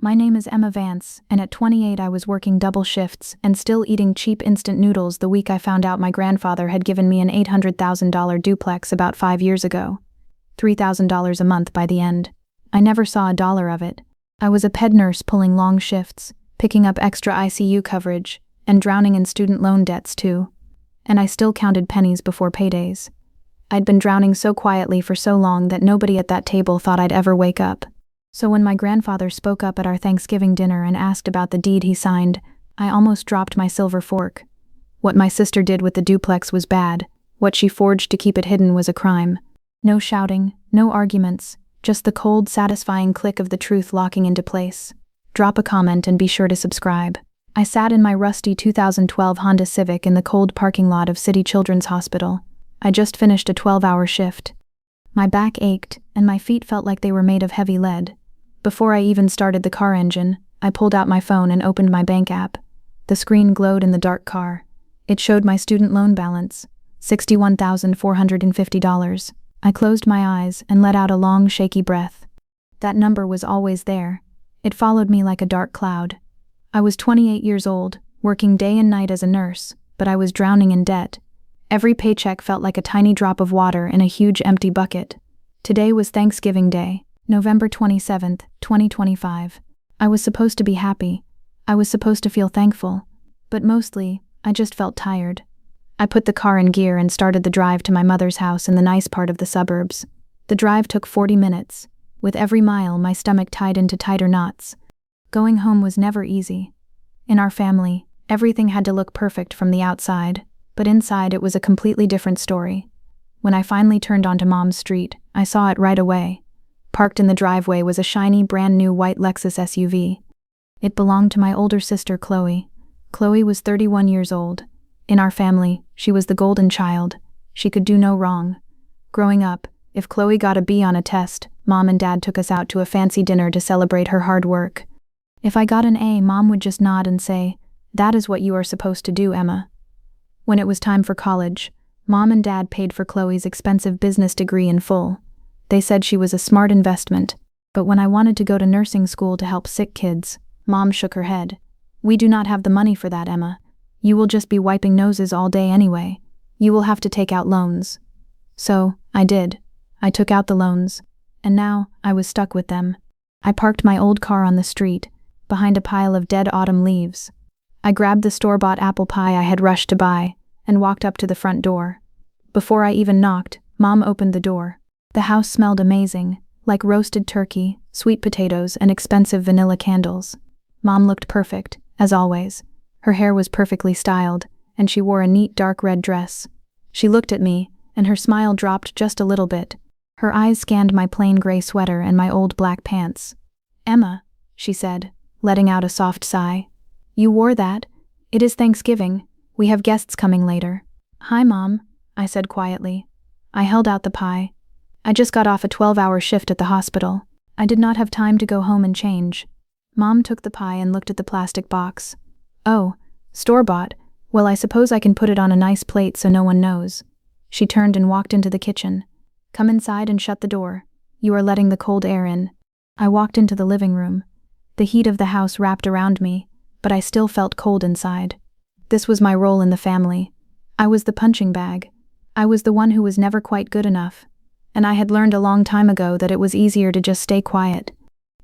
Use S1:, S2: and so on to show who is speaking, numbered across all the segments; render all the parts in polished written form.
S1: My name is Emma Vance, and at 28 I was working double shifts and still eating cheap instant noodles the week I found out my grandfather had given me an $800,000 duplex about 5 years ago. $3,000 a month by the end. I never saw a dollar of it. I was a ped nurse pulling long shifts, picking up extra ICU coverage, and drowning in student loan debts too. And I still counted pennies before paydays. I'd been drowning so quietly for so long that nobody at that table thought I'd ever wake up. So when my grandfather spoke up at our Thanksgiving dinner and asked about the deed he signed, I almost dropped my silver fork. What my sister did with the duplex was bad. What she forged to keep it hidden was a crime. No shouting, no arguments, just the cold, satisfying click of the truth locking into place. Drop a comment and be sure to subscribe. I sat in my rusty 2012 Honda Civic in the cold parking lot of City Children's Hospital. I just finished a 12-hour shift. My back ached, and my feet felt like they were made of heavy lead. Before I even started the car engine, I pulled out my phone and opened my bank app. The screen glowed in the dark car. It showed my student loan balance, $61,450. I closed my eyes and let out a long, shaky breath. That number was always there. It followed me like a dark cloud. I was 28 years old, working day and night as a nurse, but I was drowning in debt. Every paycheck felt like a tiny drop of water in a huge empty bucket. Today was Thanksgiving Day, November 27th, 2025. I was supposed to be happy. I was supposed to feel thankful. But mostly, I just felt tired. I put the car in gear and started the drive to my mother's house in the nice part of the suburbs. The drive took 40 minutes. With every mile, my stomach tied into tighter knots. Going home was never easy. In our family, everything had to look perfect from the outside, but inside it was a completely different story. When I finally turned onto Mom's street, I saw it right away. Parked in the driveway was a shiny, brand-new white Lexus SUV. It belonged to my older sister, Chloe. Chloe was 31 years old. In our family, she was the golden child. She could do no wrong. Growing up, if Chloe got a B on a test, Mom and Dad took us out to a fancy dinner to celebrate her hard work. If I got an A, Mom would just nod and say, "That is what you are supposed to do, Emma." When it was time for college, Mom and Dad paid for Chloe's expensive business degree in full. They said she was a smart investment, but when I wanted to go to nursing school to help sick kids, Mom shook her head. "We do not have the money for that, Emma. You will just be wiping noses all day anyway. You will have to take out loans." So, I did. I took out the loans, and now I was stuck with them. I parked my old car on the street, behind a pile of dead autumn leaves. I grabbed the store-bought apple pie I had rushed to buy, and walked up to the front door. Before I even knocked, Mom opened the door. The house smelled amazing, like roasted turkey, sweet potatoes, and expensive vanilla candles. Mom looked perfect, as always. Her hair was perfectly styled, and she wore a neat dark red dress. She looked at me, and her smile dropped just a little bit. Her eyes scanned my plain gray sweater and my old black pants. "Emma," she said, letting out a soft sigh. "You wore that? It is Thanksgiving. We have guests coming later." "Hi, Mom," I said quietly. I held out the pie. I just got off a 12-hour shift at the hospital. I did not have time to go home and change. Mom took the pie and looked at the plastic box. "Oh, store-bought. Well, I suppose I can put it on a nice plate so no one knows." She turned and walked into the kitchen. "Come inside and shut the door. You are letting the cold air in." I walked into the living room. The heat of the house wrapped around me, but I still felt cold inside. This was my role in the family. I was the punching bag. I was the one who was never quite good enough. And I had learned a long time ago that it was easier to just stay quiet.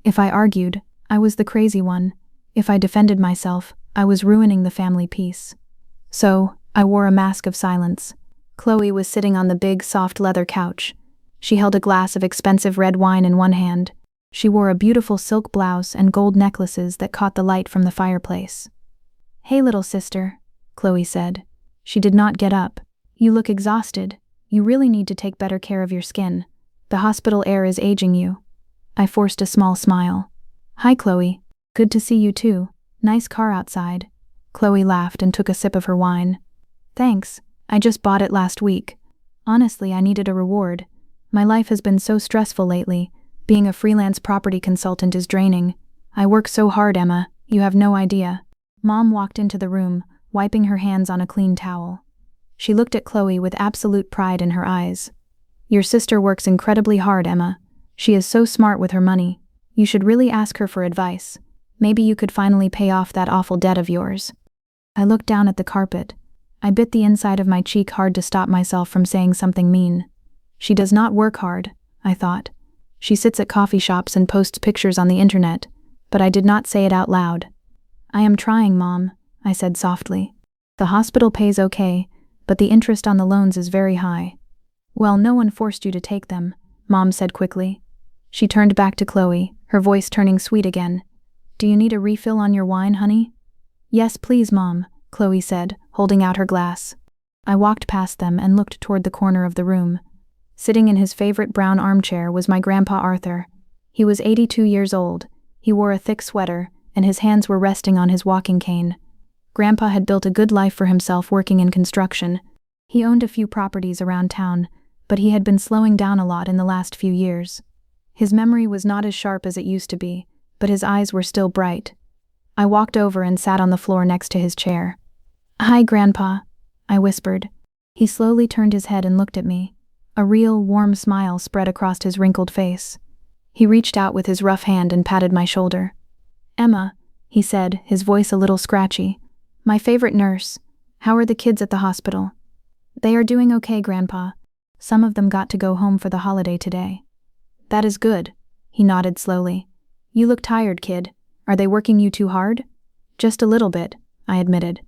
S1: If I argued, I was the crazy one. If I defended myself, I was ruining the family peace. So, I wore a mask of silence. Chloe was sitting on the big, soft leather couch. She held a glass of expensive red wine in one hand. She wore a beautiful silk blouse and gold necklaces that caught the light from the fireplace. "Hey, little sister," Chloe said. She did not get up. "You look exhausted. You really need to take better care of your skin. The hospital air is aging you." I forced a small smile. "Hi, Chloe. Good to see you too. Nice car outside." Chloe laughed and took a sip of her wine. "Thanks. I just bought it last week. Honestly, I needed a reward. My life has been so stressful lately. Being a freelance property consultant is draining. I work so hard, Emma. You have no idea." Mom walked into the room, wiping her hands on a clean towel. She looked at Chloe with absolute pride in her eyes. "Your sister works incredibly hard, Emma. She is so smart with her money. You should really ask her for advice. Maybe you could finally pay off that awful debt of yours." I looked down at the carpet. I bit the inside of my cheek hard to stop myself from saying something mean. She does not work hard, I thought. She sits at coffee shops and posts pictures on the internet, but I did not say it out loud. "I am trying, Mom," I said softly. "The hospital pays okay, but the interest on the loans is very high." "Well, no one forced you to take them," Mom said quickly. She turned back to Chloe, her voice turning sweet again. "Do you need a refill on your wine, honey?" "Yes, please, Mom," Chloe said, holding out her glass. I walked past them and looked toward the corner of the room. Sitting in his favorite brown armchair was my grandpa Arthur. He was 82 years old. He wore a thick sweater, and his hands were resting on his walking cane. Grandpa had built a good life for himself working in construction. He owned a few properties around town, but he had been slowing down a lot in the last few years. His memory was not as sharp as it used to be, but his eyes were still bright. I walked over and sat on the floor next to his chair. "Hi, Grandpa," I whispered. He slowly turned his head and looked at me. A real, warm smile spread across his wrinkled face. He reached out with his rough hand and patted my shoulder. "Emma," he said, his voice a little scratchy. "My favorite nurse. How are the kids at the hospital?" "They are doing okay, Grandpa. Some of them got to go home for the holiday today." "That is good," he nodded slowly. "You look tired, kid. Are they working you too hard?" "Just a little bit," I admitted.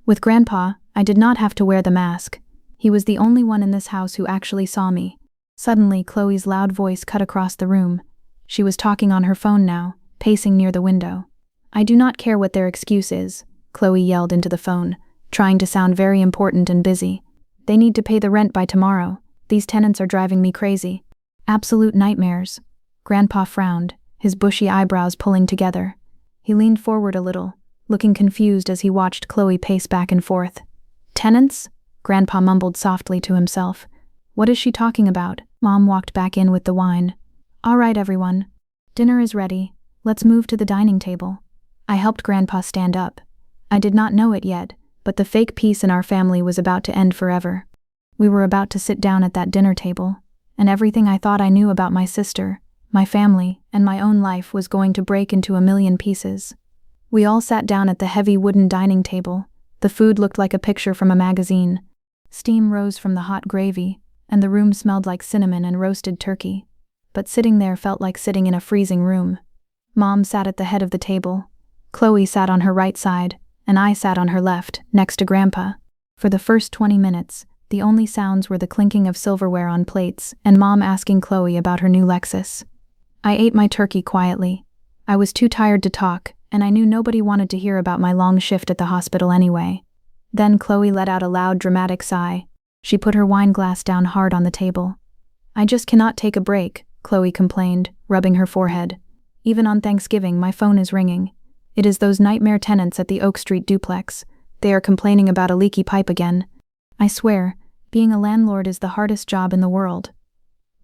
S1: With Grandpa, I did not have to wear the mask. He was the only one in this house who actually saw me. Suddenly, Chloe's loud voice cut across the room. She was talking on her phone now, pacing near the window. "I do not care what their excuse is," Chloe yelled into the phone, trying to sound very important and busy. "They need to pay the rent by tomorrow. These tenants are driving me crazy. Absolute nightmares." Grandpa frowned, his bushy eyebrows pulling together. He leaned forward a little, looking confused as he watched Chloe pace back and forth. "Tenants?" Grandpa mumbled softly to himself. "What is she talking about?" Mom walked back in with the wine. "All right, everyone. Dinner is ready. Let's move to the dining table." I helped Grandpa stand up. I did not know it yet, but the fake peace in our family was about to end forever. We were about to sit down at that dinner table, and everything I thought I knew about my sister, my family, and my own life was going to break into a million pieces. We all sat down at the heavy wooden dining table. The food looked like a picture from a magazine. Steam rose from the hot gravy, and the room smelled like cinnamon and roasted turkey. But sitting there felt like sitting in a freezing room. Mom sat at the head of the table. Chloe sat on her right side, and I sat on her left, next to Grandpa. For the first 20 minutes, the only sounds were the clinking of silverware on plates and Mom asking Chloe about her new Lexus. I ate my turkey quietly. I was too tired to talk, and I knew nobody wanted to hear about my long shift at the hospital anyway. Then Chloe let out a loud, dramatic sigh. She put her wine glass down hard on the table. "I just cannot take a break," Chloe complained, rubbing her forehead. "Even on Thanksgiving, my phone is ringing. It is those nightmare tenants at the Oak Street Duplex. They are complaining about a leaky pipe again. I swear, being a landlord is the hardest job in the world."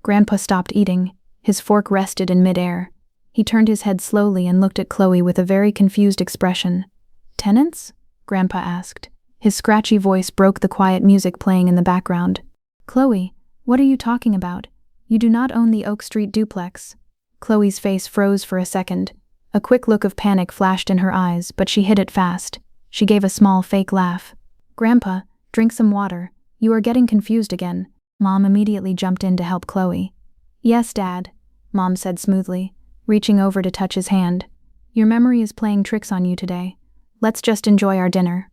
S1: Grandpa stopped eating. His fork rested in midair. He turned his head slowly and looked at Chloe with a very confused expression. "Tenants?" Grandpa asked. His scratchy voice broke the quiet music playing in the background. "Chloe, what are you talking about? You do not own the Oak Street Duplex." Chloe's face froze for a second. A quick look of panic flashed in her eyes, but she hid it fast. She gave a small fake laugh. "Grandpa, drink some water. You are getting confused again." Mom immediately jumped in to help Chloe. "Yes, Dad," Mom said smoothly, reaching over to touch his hand. "Your memory is playing tricks on you today. Let's just enjoy our dinner."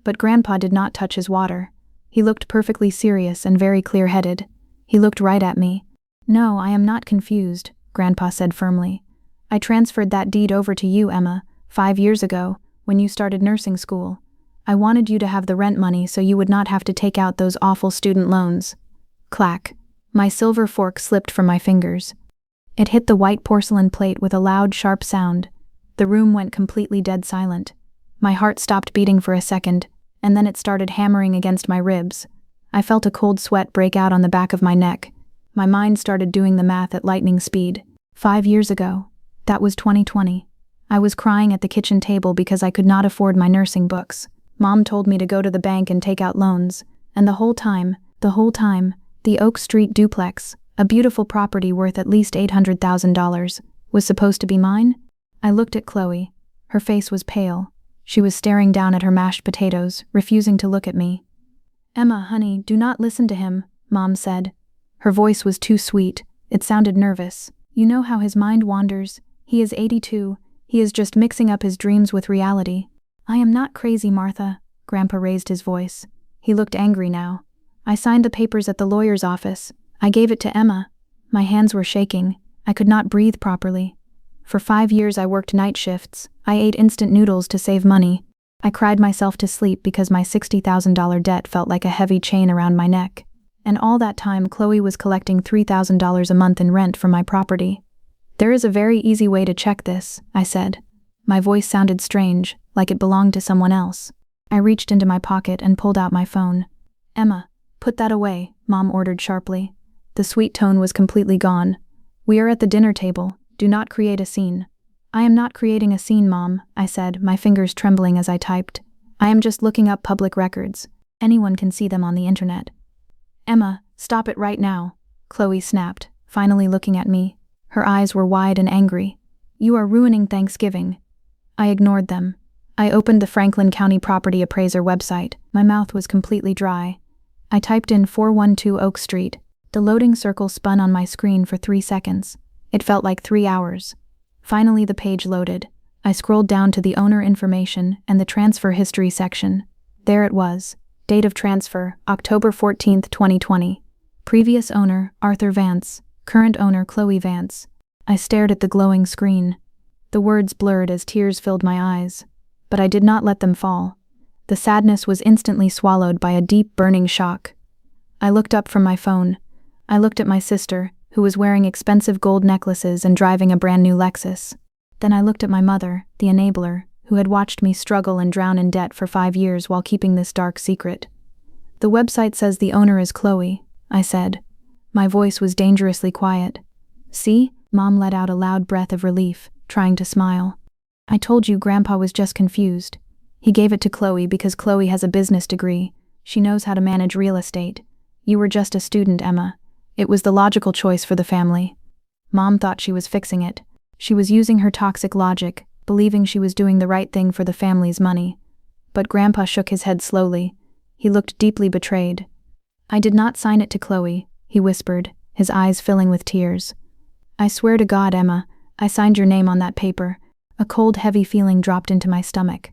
S1: But Grandpa did not touch his water. He looked perfectly serious and very clear-headed. He looked right at me. "No, I am not confused," Grandpa said firmly. "I transferred that deed over to you, Emma, 5 years ago, when you started nursing school. I wanted you to have the rent money so you would not have to take out those awful student loans." Clack. My silver fork slipped from my fingers. It hit the white porcelain plate with a loud, sharp sound. The room went completely dead silent. My heart stopped beating for a second, and then it started hammering against my ribs. I felt a cold sweat break out on the back of my neck. My mind started doing the math at lightning speed. 5 years ago. That was 2020. I was crying at the kitchen table because I could not afford my nursing books. Mom told me to go to the bank and take out loans, and the whole time, the Oak Street Duplex, a beautiful property worth at least $800,000, was supposed to be mine? I looked at Chloe. Her face was pale. She was staring down at her mashed potatoes, refusing to look at me. "Emma, honey, do not listen to him," Mom said. Her voice was too sweet. It sounded nervous. "You know how his mind wanders. He is 82. He is just mixing up his dreams with reality." "I am not crazy, Martha." Grandpa raised his voice. He looked angry now. "I signed the papers at the lawyer's office. I gave it to Emma." My hands were shaking. I could not breathe properly. For 5 years I worked night shifts. I ate instant noodles to save money. I cried myself to sleep because my $60,000 debt felt like a heavy chain around my neck. And all that time Chloe was collecting $3,000 a month in rent from my property. "There is a very easy way to check this," I said. My voice sounded strange, like it belonged to someone else. I reached into my pocket and pulled out my phone. "Emma, put that away," Mom ordered sharply. The sweet tone was completely gone. "We are at the dinner table. Do not create a scene." "I am not creating a scene, Mom," I said, my fingers trembling as I typed. "I am just looking up public records. Anyone can see them on the internet." "Emma, stop it right now," Chloe snapped, finally looking at me. Her eyes were wide and angry. "You are ruining Thanksgiving." I ignored them. I opened the Franklin County Property Appraiser website. My mouth was completely dry. I typed in 412 Oak Street. The loading circle spun on my screen for 3 seconds. It felt like 3 hours. Finally, the page loaded. I scrolled down to the owner information and the transfer history section. There it was. Date of transfer, October 14th, 2020. Previous owner, Arthur Vance. Current owner, Chloe Vance. I stared at the glowing screen. The words blurred as tears filled my eyes. But I did not let them fall. The sadness was instantly swallowed by a deep, burning shock. I looked up from my phone. I looked at my sister, who was wearing expensive gold necklaces and driving a brand new Lexus. Then I looked at my mother, the enabler, who had watched me struggle and drown in debt for 5 years while keeping this dark secret. "The website says the owner is Chloe," I said. My voice was dangerously quiet. "See?" Mom let out a loud breath of relief, trying to smile. "I told you Grandpa was just confused. He gave it to Chloe because Chloe has a business degree. She knows how to manage real estate. You were just a student, Emma. It was the logical choice for the family." Mom thought she was fixing it. She was using her toxic logic, believing she was doing the right thing for the family's money. But Grandpa shook his head slowly. He looked deeply betrayed. "I did not sign it to Chloe," he whispered, his eyes filling with tears. "I swear to God, Emma, I signed your name on that paper." A cold, heavy feeling dropped into my stomach.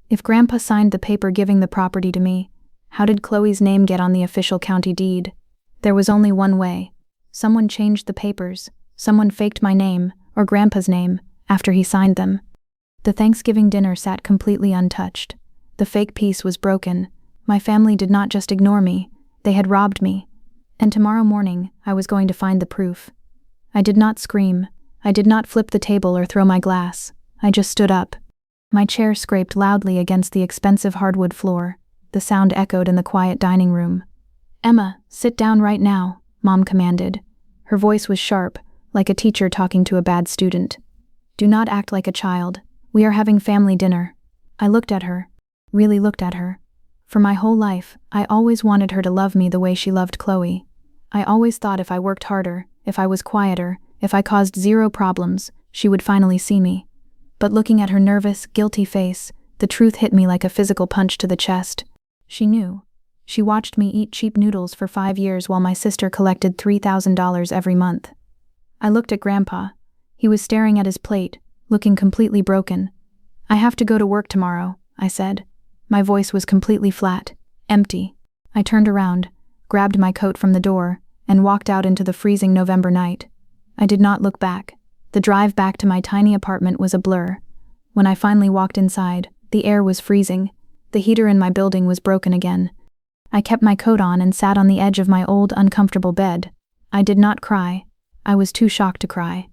S1: If Grandpa signed the paper giving the property to me, how did Chloe's name get on the official county deed? There was only one way. Someone changed the papers, someone faked my name, or Grandpa's name, after he signed them. The Thanksgiving dinner sat completely untouched. The fake peace was broken. My family did not just ignore me, they had robbed me. And tomorrow morning, I was going to find the proof. I did not scream. I did not flip the table or throw my glass. I just stood up. My chair scraped loudly against the expensive hardwood floor. The sound echoed in the quiet dining room. "Emma, sit down right now," Mom commanded. Her voice was sharp, like a teacher talking to a bad student. "Do not act like a child. We are having family dinner." I looked at her, really looked at her. For my whole life, I always wanted her to love me the way she loved Chloe. I always thought if I worked harder, if I was quieter, if I caused 0 problems, she would finally see me. But looking at her nervous, guilty face, the truth hit me like a physical punch to the chest. She knew. She watched me eat cheap noodles for 5 years while my sister collected $3,000 every month. I looked at Grandpa. He was staring at his plate, looking completely broken. "I have to go to work tomorrow," I said. My voice was completely flat, empty. I turned around, grabbed my coat from the door, and walked out into the freezing November night. I did not look back. The drive back to my tiny apartment was a blur. When I finally walked inside, the air was freezing. The heater in my building was broken again. I kept my coat on and sat on the edge of my old, uncomfortable bed. I did not cry. I was too shocked to cry.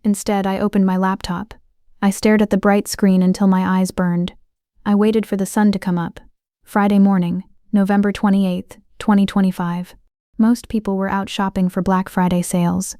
S1: Instead, I opened my laptop. I stared at the bright screen until my eyes burned. I waited for the sun to come up. Friday morning, November 28th, 2025. Most people were out shopping for Black Friday sales.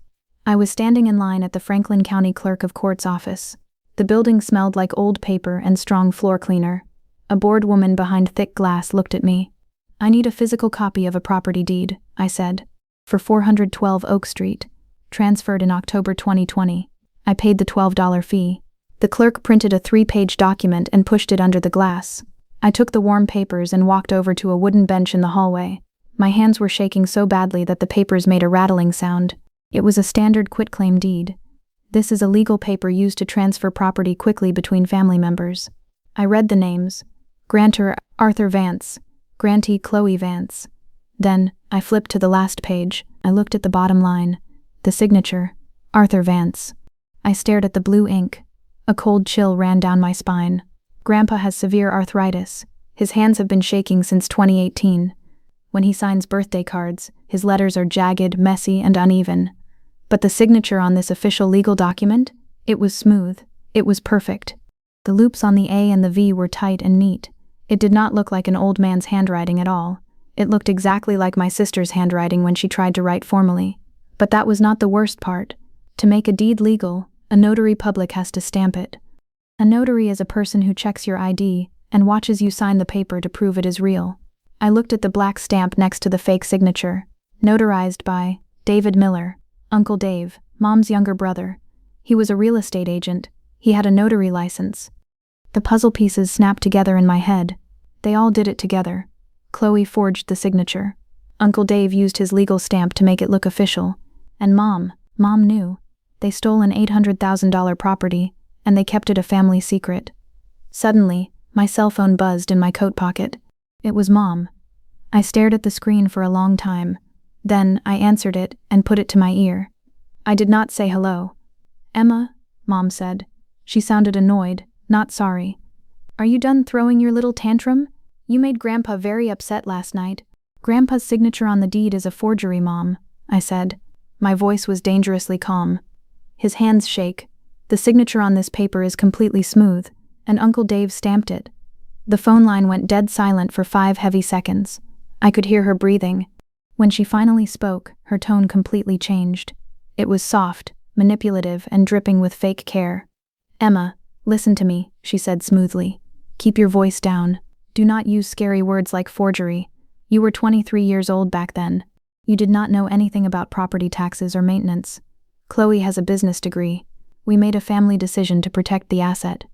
S1: I was standing in line at the Franklin County Clerk of Court's office. The building smelled like old paper and strong floor cleaner. A bored woman behind thick glass looked at me. "I need a physical copy of a property deed," I said. "For 412 Oak Street. Transferred in October 2020. I paid the $12 fee." The clerk printed a 3-page document and pushed it under the glass. I took the warm papers and walked over to a wooden bench in the hallway. My hands were shaking so badly that the papers made a rattling sound. It was a standard quitclaim deed. This is a legal paper used to transfer property quickly between family members. I read the names. Grantor Arthur Vance, grantee Chloe Vance. Then, I flipped to the last page. I looked at the bottom line. The signature, Arthur Vance. I stared at the blue ink. A cold chill ran down my spine. Grandpa has severe arthritis. His hands have been shaking since 2018. When he signs birthday cards, his letters are jagged, messy, and uneven. But the signature on this official legal document? It was smooth. It was perfect. The loops on the A and the V were tight and neat. It did not look like an old man's handwriting at all. It looked exactly like my sister's handwriting when she tried to write formally. But that was not the worst part. To make a deed legal, a notary public has to stamp it. A notary is a person who checks your ID and watches you sign the paper to prove it is real. I looked at the black stamp next to the fake signature. Notarized by David Miller, Uncle Dave, Mom's younger brother. He was a real estate agent. He had a notary license. The puzzle pieces snapped together in my head. They all did it together. Chloe forged the signature. Uncle Dave used his legal stamp to make it look official. And Mom knew. They stole an $800,000 property, and they kept it a family secret. Suddenly, my cell phone buzzed in my coat pocket. It was Mom. I stared at the screen for a long time. Then, I answered it and put it to my ear. I did not say hello. "Emma," Mom said. She sounded annoyed, not sorry. "Are you done throwing your little tantrum? You made Grandpa very upset last night." "Grandpa's signature on the deed is a forgery, Mom," I said. My voice was dangerously calm. His hands shake. "The signature on this paper is completely smooth, and Uncle Dave stamped it." The phone line went dead silent for 5 heavy seconds. I could hear her breathing. When she finally spoke, her tone completely changed. It was soft, manipulative, and dripping with fake care. "Emma, listen to me," she said smoothly. "Keep your voice down. Do not use scary words like forgery. You were 23 years old back then. You did not know anything about property taxes or maintenance. Chloe has a business degree. We made a family decision to protect the asset.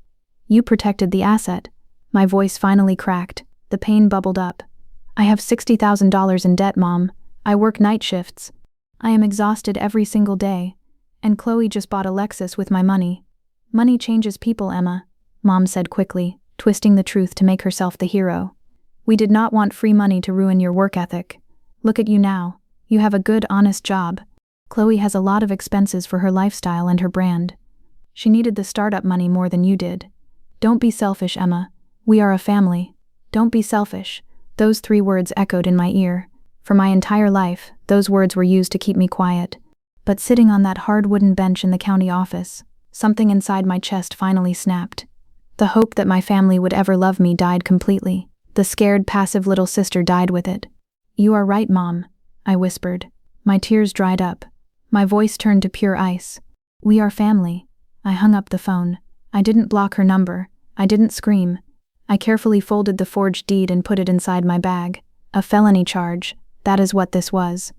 S1: You protected the asset." My voice finally cracked. The pain bubbled up. "I have $60,000 in debt, Mom. I work night shifts. I am exhausted every single day. And Chloe just bought a Lexus with my money." "Money changes people, Emma," Mom said quickly, twisting the truth to make herself the hero. "We did not want free money to ruin your work ethic. Look at you now. You have a good, honest job. Chloe has a lot of expenses for her lifestyle and her brand. She needed the startup money more than you did. Don't be selfish, Emma. We are a family. Don't be selfish." Those 3 words echoed in my ear. For my entire life, those words were used to keep me quiet. But sitting on that hard wooden bench in the county office, something inside my chest finally snapped. The hope that my family would ever love me died completely. The scared, passive little sister died with it. "You are right, Mom," I whispered. My tears dried up. My voice turned to pure ice. "We are family." I hung up the phone. I didn't block her number. I didn't scream. I carefully folded the forged deed and put it inside my bag. A felony charge. That is what this was.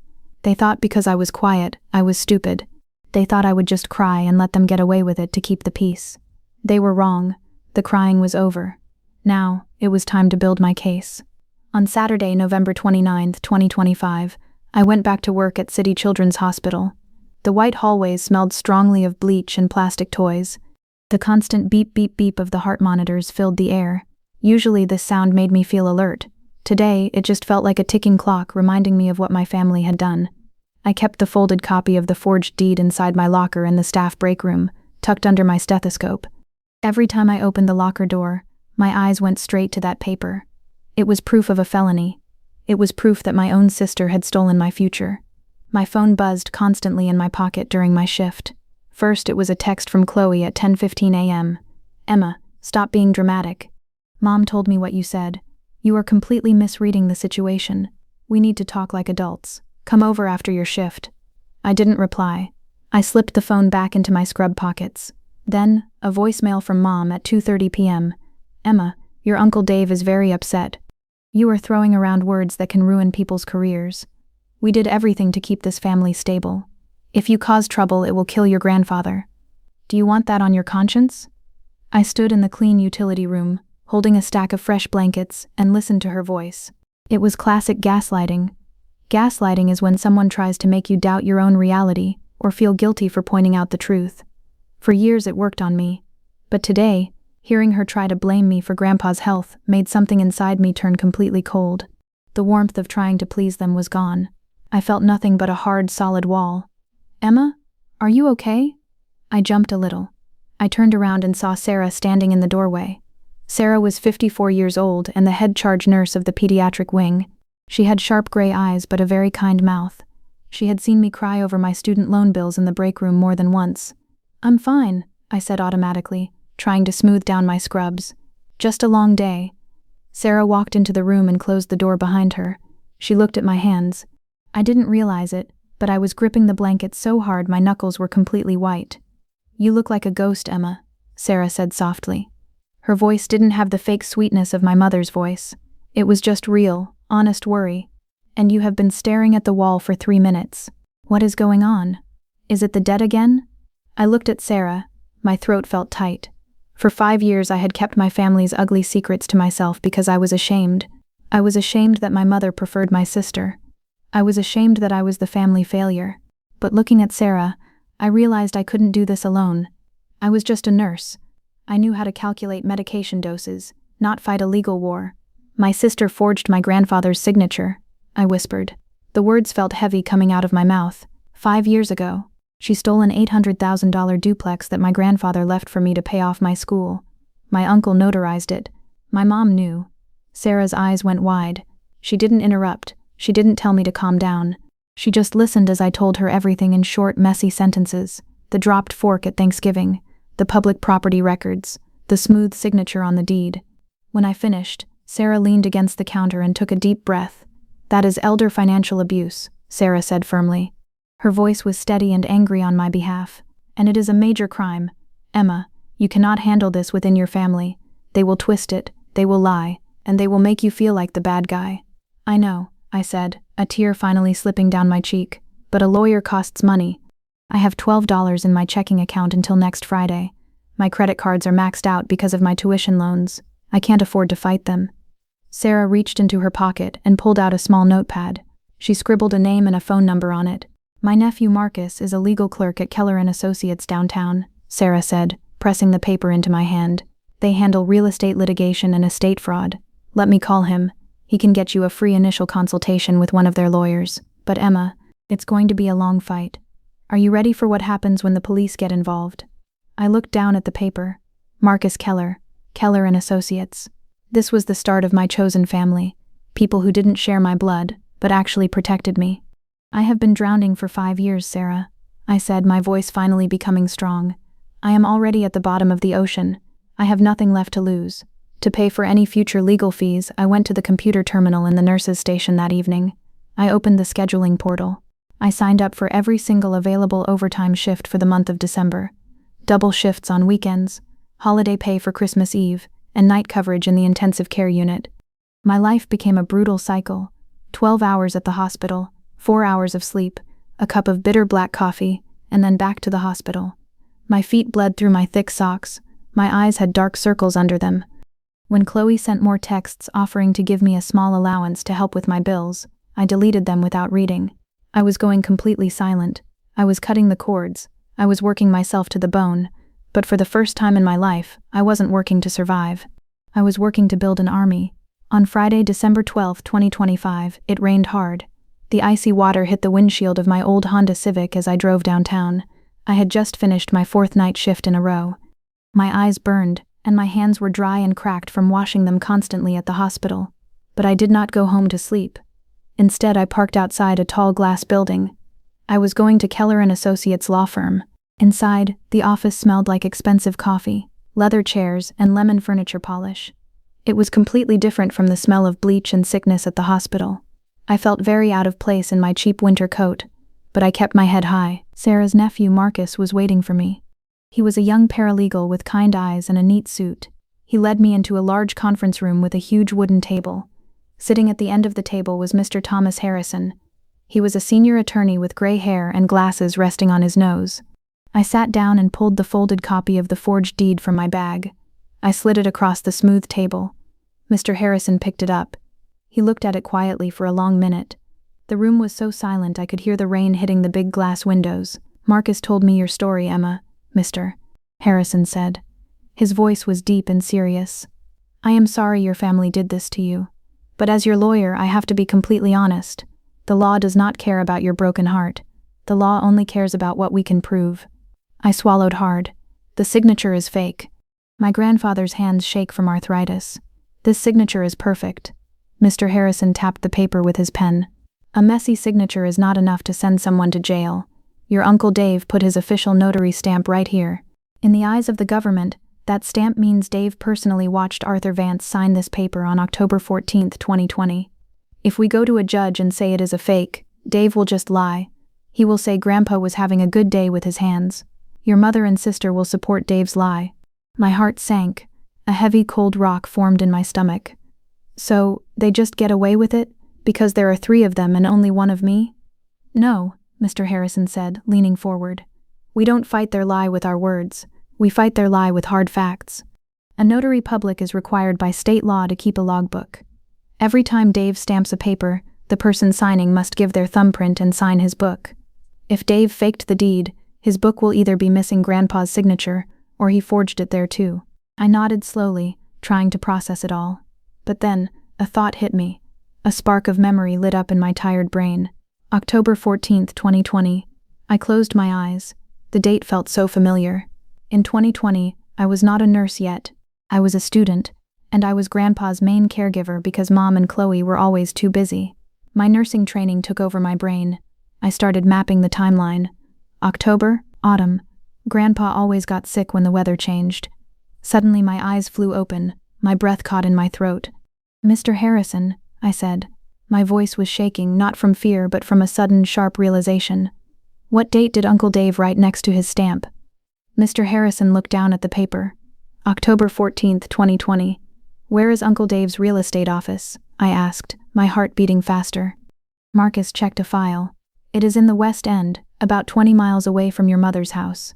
S1: They thought because I was quiet, I was stupid. They thought I would just cry and let them get away with it to keep the peace. They were wrong. The crying was over. Now, it was time to build my case. On Saturday, November 29, 2025, I went back to work at City Children's Hospital. The white hallways smelled strongly of bleach and plastic toys. The constant beep beep beep of the heart monitors filled the air. Usually this sound made me feel alert. Today, it just felt like a ticking clock reminding me of what my family had done. I kept the folded copy of the forged deed inside my locker in the staff break room, tucked under my stethoscope. Every time I opened the locker door, my eyes went straight to that paper. It was proof of a felony. It was proof that my own sister had stolen my future. My phone buzzed constantly in my pocket during my shift. First, it was a text from Chloe at 10:15 a.m. "Emma, stop being dramatic. Mom told me what you said. You are completely misreading the situation. We need to talk like adults. Come over after your shift." I didn't reply. I slipped the phone back into my scrub pockets. Then, a voicemail from Mom at 2:30 p.m. "Emma, your Uncle Dave is very upset. You are throwing around words that can ruin people's careers. We did everything to keep this family stable. If you cause trouble, it will kill your grandfather. Do you want that on your conscience?" I stood in the clean utility room, holding a stack of fresh blankets, and listened to her voice. It was classic gaslighting. Gaslighting is when someone tries to make you doubt your own reality or feel guilty for pointing out the truth. For years it worked on me. But today, hearing her try to blame me for Grandpa's health made something inside me turn completely cold. The warmth of trying to please them was gone. I felt nothing but a hard, solid wall. "Emma, are you okay?" I jumped a little. I turned around and saw Sarah standing in the doorway. Sarah was 54 years old and the head charge nurse of the pediatric wing. She had sharp gray eyes but a very kind mouth. She had seen me cry over my student loan bills in the break room more than once. "I'm fine," I said automatically, trying to smooth down my scrubs. "Just a long day." Sarah walked into the room and closed the door behind her. She looked at my hands. I didn't realize it, but I was gripping the blanket so hard my knuckles were completely white. "You look like a ghost, Emma," Sarah said softly. Her voice didn't have the fake sweetness of my mother's voice. It was just real, honest worry. "And you have been staring at the wall for 3 minutes. What is going on? Is it the debt again?" I looked at Sarah. My throat felt tight. For 5 years I had kept my family's ugly secrets to myself because I was ashamed. I was ashamed that my mother preferred my sister. I was ashamed that I was the family failure. But looking at Sarah, I realized I couldn't do this alone. I was just a nurse. I knew how to calculate medication doses, not fight a legal war. "My sister forged my grandfather's signature," I whispered. The words felt heavy coming out of my mouth. 5 years ago, she stole an $800,000 duplex that my grandfather left for me to pay off my school. My uncle notarized it. My mom knew. Sarah's eyes went wide. She didn't interrupt. She didn't tell me to calm down. She just listened as I told her everything in short, messy sentences. The dropped fork at Thanksgiving, the public property records, the smooth signature on the deed. When I finished, Sarah leaned against the counter and took a deep breath. "That is elder financial abuse," Sarah said firmly. Her voice was steady and angry on my behalf. "And it is a major crime. Emma, you cannot handle this within your family. They will twist it, they will lie, and they will make you feel like the bad guy." "I know," I said, a tear finally slipping down my cheek. "But a lawyer costs money. I have $12 in my checking account until next Friday. My credit cards are maxed out because of my tuition loans. I can't afford to fight them." Sarah reached into her pocket and pulled out a small notepad. She scribbled a name and a phone number on it. "My nephew Marcus is a legal clerk at Keller & Associates downtown," Sarah said, pressing the paper into my hand. "They handle real estate litigation and estate fraud. Let me call him. He can get you a free initial consultation with one of their lawyers. But Emma, it's going to be a long fight. Are you ready for what happens when the police get involved?" I looked down at the paper. Marcus Keller, Keller & Associates. This was the start of my chosen family. People who didn't share my blood, but actually protected me. "I have been drowning for 5 years, Sarah," I said, my voice finally becoming strong. "I am already at the bottom of the ocean. I have nothing left to lose. To pay for any future legal fees, I went to the computer terminal in the nurses' station that evening. I opened the scheduling portal. I signed up for every single available overtime shift for the month of December. Double shifts on weekends, holiday pay for Christmas Eve, and night coverage in the intensive care unit. My life became a brutal cycle. 12 hours at the hospital, 4 hours of sleep, a cup of bitter black coffee, and then back to the hospital. My feet bled through my thick socks. My eyes had dark circles under them. When Chloe sent more texts offering to give me a small allowance to help with my bills, I deleted them without reading. I was going completely silent. I was cutting the cords. I was working myself to the bone. But for the first time in my life, I wasn't working to survive. I was working to build an army. On Friday, December 12, 2025, it rained hard. The icy water hit the windshield of my old Honda Civic as I drove downtown. I had just finished my 4th night shift in a row. My eyes burned, and my hands were dry and cracked from washing them constantly at the hospital. But I did not go home to sleep. Instead, I parked outside a tall glass building. I was going to Keller & Associates law firm. Inside, the office smelled like expensive coffee, leather chairs, and lemon furniture polish. It was completely different from the smell of bleach and sickness at the hospital. I felt very out of place in my cheap winter coat, but I kept my head high. Sarah's nephew Marcus was waiting for me. He was a young paralegal with kind eyes and a neat suit. He led me into a large conference room with a huge wooden table. Sitting at the end of the table was Mr. Thomas Harrison. He was a senior attorney with gray hair and glasses resting on his nose. I sat down and pulled the folded copy of the forged deed from my bag. I slid it across the smooth table. Mr. Harrison picked it up. He looked at it quietly for a long minute. The room was so silent I could hear the rain hitting the big glass windows. "Marcus told me your story, Emma," Mr. Harrison said. His voice was deep and serious. "I am sorry your family did this to you. But as your lawyer, I have to be completely honest. The law does not care about your broken heart. The law only cares about what we can prove." I swallowed hard. "The signature is fake." My grandfather's hands shake from arthritis. "This signature is perfect." Mr. Harrison tapped the paper with his pen. "A messy signature is not enough to send someone to jail. Your Uncle Dave put his official notary stamp right here. In the eyes of the government, that stamp means Dave personally watched Arthur Vance sign this paper on October 14th, 2020. If we go to a judge and say it is a fake, Dave will just lie. He will say Grandpa was having a good day with his hands. Your mother and sister will support Dave's lie." My heart sank. A heavy cold rock formed in my stomach. "So, they just get away with it? Because there are 3 of them and only 1 of me?" "No," Mr. Harrison said, leaning forward. "We don't fight their lie with our words. We fight their lie with hard facts. A notary public is required by state law to keep a logbook. Every time Dave stamps a paper, the person signing must give their thumbprint and sign his book. If Dave faked the deed, his book will either be missing Grandpa's signature, or he forged it there too." I nodded slowly, trying to process it all. But then, a thought hit me. A spark of memory lit up in my tired brain. October 14th, 2020. I closed my eyes. The date felt so familiar. In 2020, I was not a nurse yet. I was a student, and I was Grandpa's main caregiver because Mom and Chloe were always too busy. My nursing training took over my brain. I started mapping the timeline. October, autumn. Grandpa always got sick when the weather changed. Suddenly my eyes flew open, my breath caught in my throat. "Mr. Harrison," I said. My voice was shaking, not from fear but from a sudden, sharp realization. "What date did Uncle Dave write next to his stamp?" Mr. Harrison looked down at the paper. "October 14th, 2020. "Where is Uncle Dave's real estate office?" I asked, my heart beating faster. Marcus checked a file. "It is in the West End, about 20 miles away from your mother's house."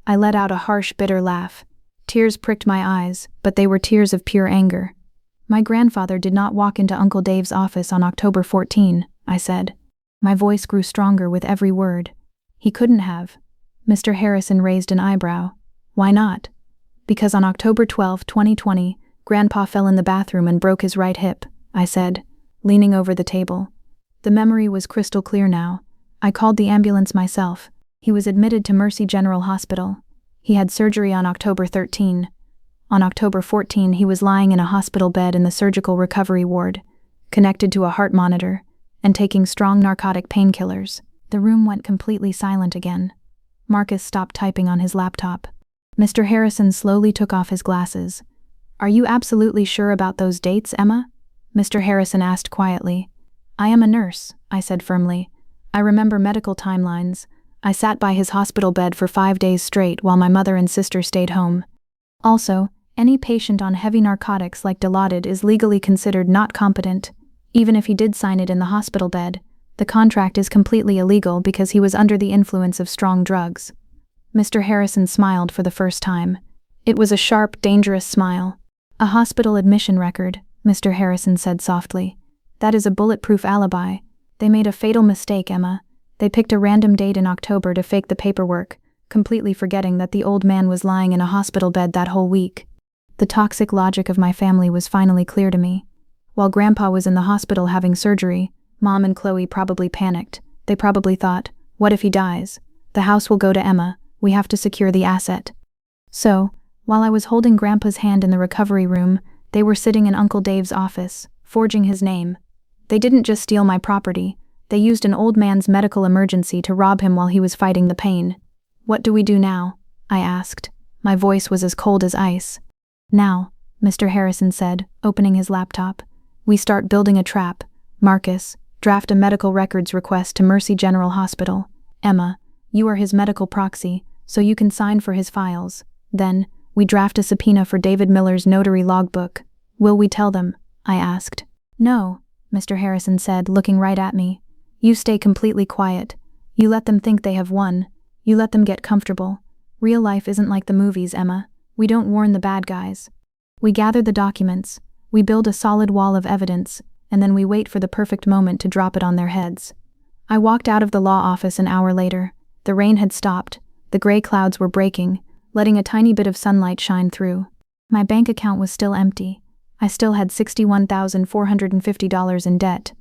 S1: I let out a harsh, bitter laugh. Tears pricked my eyes, but they were tears of pure anger. "My grandfather did not walk into Uncle Dave's office on October 14, I said. My voice grew stronger with every word. "He couldn't have." Mr. Harrison raised an eyebrow. "Why not?" "Because on October 12, 2020, Grandpa fell in the bathroom and broke his right hip," I said, leaning over the table. The memory was crystal clear now. I called the ambulance myself. He was admitted to Mercy General Hospital. He had surgery on October 13. On October 14, he was lying in a hospital bed in the surgical recovery ward, connected to a heart monitor, and taking strong narcotic painkillers. The room went completely silent again. Marcus stopped typing on his laptop. Mr. Harrison slowly took off his glasses. "Are you absolutely sure about those dates, Emma?" Mr. Harrison asked quietly. "I am a nurse," I said firmly. "I remember medical timelines. I sat by his hospital bed for 5 days straight while my mother and sister stayed home. Also, any patient on heavy narcotics like Dilaudid is legally considered not competent. Even if he did sign it in the hospital bed, the contract is completely illegal because he was under the influence of strong drugs." Mr. Harrison smiled for the first time. It was a sharp, dangerous smile. "A hospital admission record," Mr. Harrison said softly. "That is a bulletproof alibi. They made a fatal mistake, Emma. They picked a random date in October to fake the paperwork, completely forgetting that the old man was lying in a hospital bed that whole week." The toxic logic of my family was finally clear to me. While Grandpa was in the hospital having surgery, Mom and Chloe probably panicked. They probably thought, "What if he dies? The house will go to Emma. We have to secure the asset." So, while I was holding Grandpa's hand in the recovery room, they were sitting in Uncle Dave's office, forging his name. They didn't just steal my property. They used an old man's medical emergency to rob him while he was fighting the pain. "What do we do now?" I asked. My voice was as cold as ice. "Now," Mr. Harrison said, opening his laptop, "we start building a trap. Marcus, draft a medical records request to Mercy General Hospital. Emma, you are his medical proxy, so you can sign for his files. Then, we draft a subpoena for David Miller's notary logbook. Will we tell them?" I asked. "No," Mr. Harrison said, looking right at me. "You stay completely quiet. You let them think they have won. You let them get comfortable. Real life isn't like the movies, Emma. We don't warn the bad guys." We gather the documents, we build a solid wall of evidence, and then we wait for the perfect moment to drop it on their heads. I walked out of the law office an hour later. The rain had stopped, the gray clouds were breaking, letting a tiny bit of sunlight shine through. My bank account was still empty. I still had $61,450 in debt.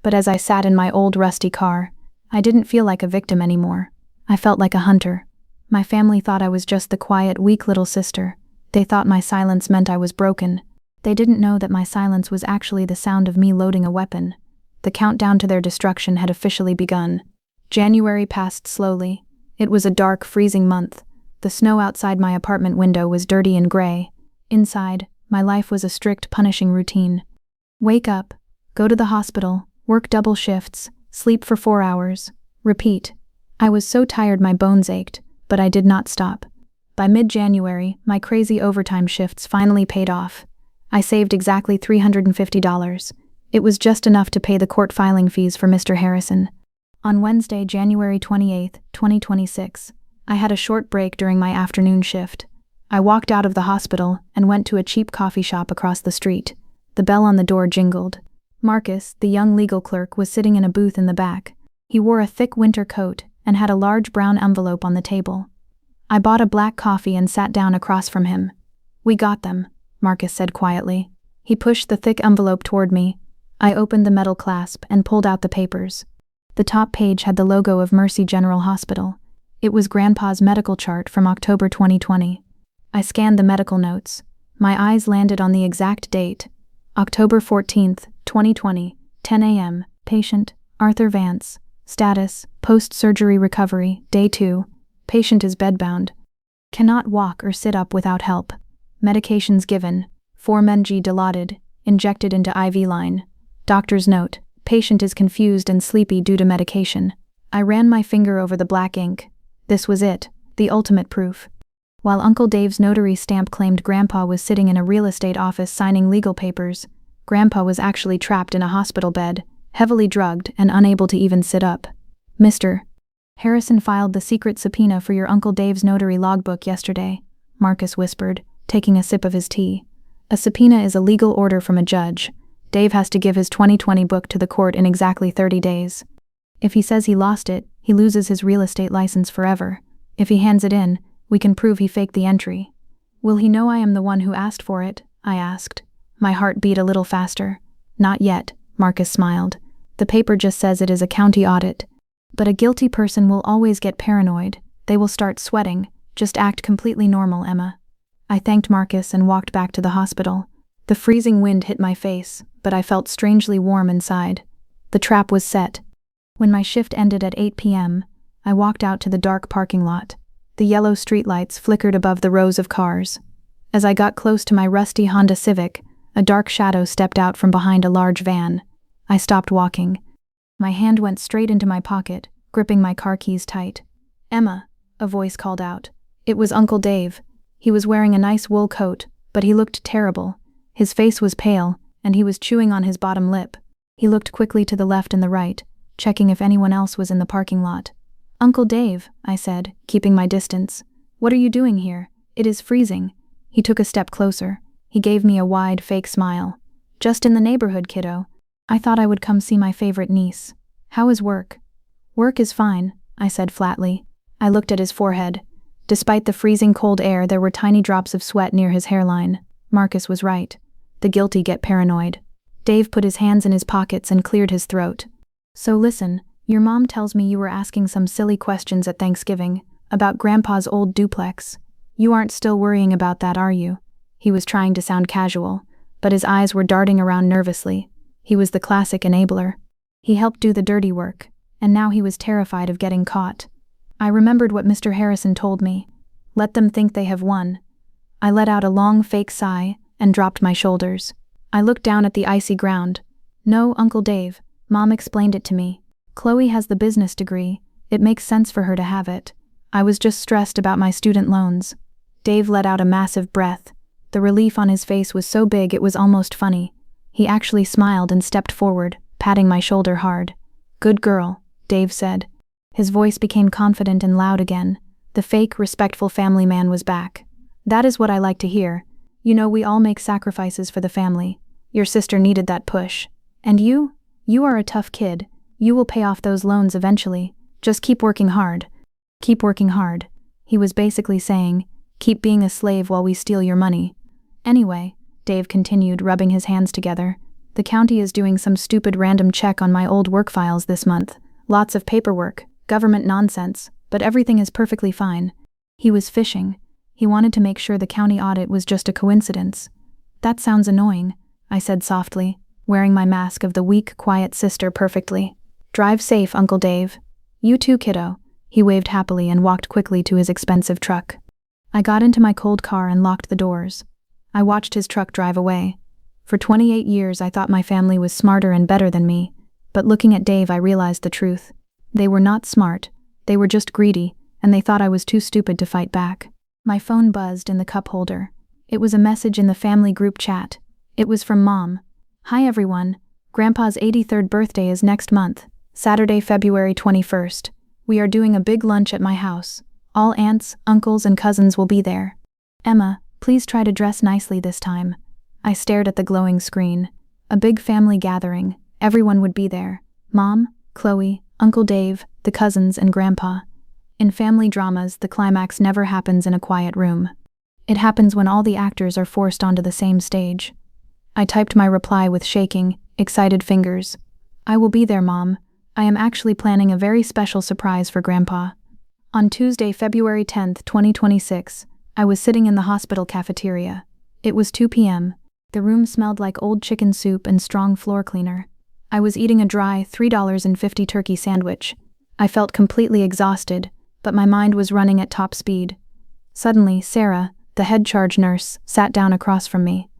S1: But as I sat in my old rusty car, I didn't feel like a victim anymore. I felt like a hunter. My family thought I was just the quiet, weak little sister. They thought my silence meant I was broken. They didn't know that my silence was actually the sound of me loading a weapon. The countdown to their destruction had officially begun. January passed slowly. It was a dark, freezing month. The snow outside my apartment window was dirty and gray. Inside, my life was a strict, punishing routine. Wake up, go to the hospital, work double shifts, sleep for 4 hours, repeat. I was so tired my bones ached, but I did not stop. By mid-January, my crazy overtime shifts finally paid off. I saved exactly $350. It was just enough to pay the court filing fees for Mr. Harrison. On Wednesday, January 28, 2026, I had a short break during my afternoon shift. I walked out of the hospital and went to a cheap coffee shop across the street. The bell on the door jingled. Marcus, the young legal clerk, was sitting in a booth in the back. He wore a thick winter coat and had a large brown envelope on the table. I bought a black coffee and sat down across from him. "We got them," Marcus said quietly. He pushed the thick envelope toward me. I opened the metal clasp and pulled out the papers. The top page had the logo of Mercy General Hospital. It was Grandpa's medical chart from October 2020. I scanned the medical notes. My eyes landed on the exact date. October 14th, 2020, 10 a.m., patient, Arthur Vance. Status, post-surgery recovery, day 2. Patient is bedbound. Cannot walk or sit up without help. Medications given, 4 mg dilaudid, injected into IV line. Doctor's note, patient is confused and sleepy due to medication. I ran my finger over the black ink. This was it, the ultimate proof. While Uncle Dave's notary stamp claimed Grandpa was sitting in a real estate office signing legal papers, Grandpa was actually trapped in a hospital bed, heavily drugged and unable to even sit up. "Mr. Harrison filed the secret subpoena for your Uncle Dave's notary logbook yesterday," Marcus whispered, taking a sip of his tea. "A subpoena is a legal order from a judge. Dave has to give his 2020 book to the court in exactly 30 days. If he says he lost it, he loses his real estate license forever. If he hands it in, we can prove he faked the entry." "Will he know I am the one who asked for it?" I asked. My heart beat a little faster. "Not yet," Marcus smiled. "The paper just says it is a county audit. But a guilty person will always get paranoid. They will start sweating. Just act completely normal, Emma." I thanked Marcus and walked back to the hospital. The freezing wind hit my face, but I felt strangely warm inside. The trap was set. When my shift ended at 8 p.m., I walked out to the dark parking lot. The yellow streetlights flickered above the rows of cars. As I got close to my rusty Honda Civic, a dark shadow stepped out from behind a large van. I stopped walking. My hand went straight into my pocket, gripping my car keys tight. "Emma," a voice called out. It was Uncle Dave. He was wearing a nice wool coat, but he looked terrible. His face was pale, and he was chewing on his bottom lip. He looked quickly to the left and the right, checking if anyone else was in the parking lot. "Uncle Dave," I said, keeping my distance. "What are you doing here? It is freezing." He took a step closer. He gave me a wide, fake smile. "Just in the neighborhood, kiddo. I thought I would come see my favorite niece. How is work?" "Work is fine," I said flatly. I looked at his forehead. Despite the freezing cold air, there were tiny drops of sweat near his hairline. Marcus was right. The guilty get paranoid. Dave put his hands in his pockets and cleared his throat. "So listen, your mom tells me you were asking some silly questions at Thanksgiving about Grandpa's old duplex. You aren't still worrying about that, are you?" He was trying to sound casual, but his eyes were darting around nervously. He was the classic enabler. He helped do the dirty work, and now he was terrified of getting caught. I remembered what Mr. Harrison told me. Let them think they have won. I let out a long fake sigh and dropped my shoulders. I looked down at the icy ground. "No, Uncle Dave, Mom explained it to me. Chloe has the business degree. It makes sense for her to have it. I was just stressed about my student loans." Dave let out a massive breath. The relief on his face was so big it was almost funny. He actually smiled and stepped forward, patting my shoulder hard. "Good girl," Dave said. His voice became confident and loud again. The fake, respectful family man was back. "That is what I like to hear. You know, we all make sacrifices for the family. Your sister needed that push. And you? You are a tough kid. You will pay off those loans eventually. Just keep working hard. Keep working hard. He was basically saying, keep being a slave while we steal your money. Anyway, Dave continued, rubbing his hands together, the county is doing some stupid random check on my old work files this month. Lots of paperwork, government nonsense, but everything is perfectly fine. He was fishing. He wanted to make sure the county audit was just a coincidence. That sounds annoying, I said softly, wearing my mask of the weak, quiet sister perfectly. Drive safe, Uncle Dave. You too, kiddo. He waved happily and walked quickly to his expensive truck. I got into my cold car and locked the doors. I watched his truck drive away. For 28 years I thought my family was smarter and better than me, but looking at Dave I realized the truth. They were not smart, they were just greedy, and they thought I was too stupid to fight back. My phone buzzed in the cup holder. It was a message in the family group chat. It was from Mom. Hi everyone, Grandpa's 83rd birthday is next month, Saturday, February 21st. We are doing a big lunch at my house. All aunts, uncles, and cousins will be there. Emma, please try to dress nicely this time. I stared at the glowing screen. A big family gathering. Everyone would be there. Mom, Chloe, Uncle Dave, the cousins, and Grandpa. In family dramas, the climax never happens in a quiet room. It happens when all the actors are forced onto the same stage. I typed my reply with shaking, excited fingers. I will be there, Mom. I am actually planning a very special surprise for Grandpa. On Tuesday, February 10th, 2026, I was sitting in the hospital cafeteria. It was 2 p.m. The room smelled like old chicken soup and strong floor cleaner. I was eating a dry $3.50 turkey sandwich. I felt completely exhausted, but my mind was running at top speed. Suddenly, Sarah, the head charge nurse, sat down across from me.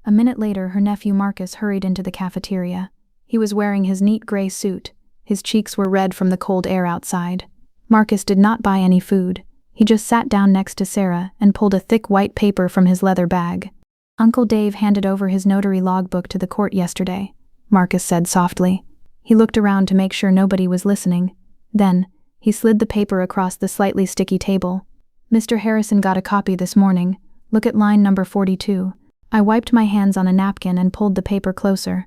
S1: A minute later, her nephew Marcus hurried into the cafeteria. He was wearing his neat gray suit. His cheeks were red from the cold air outside. Marcus did not buy any food. He just sat down next to Sarah and pulled a thick white paper from his leather bag. Uncle Dave handed over his notary logbook to the court yesterday, Marcus said softly. He looked around to make sure nobody was listening. Then, he slid the paper across the slightly sticky table. Mr. Harrison got a copy this morning. Look at line number 42. I wiped my hands on a napkin and pulled the paper closer.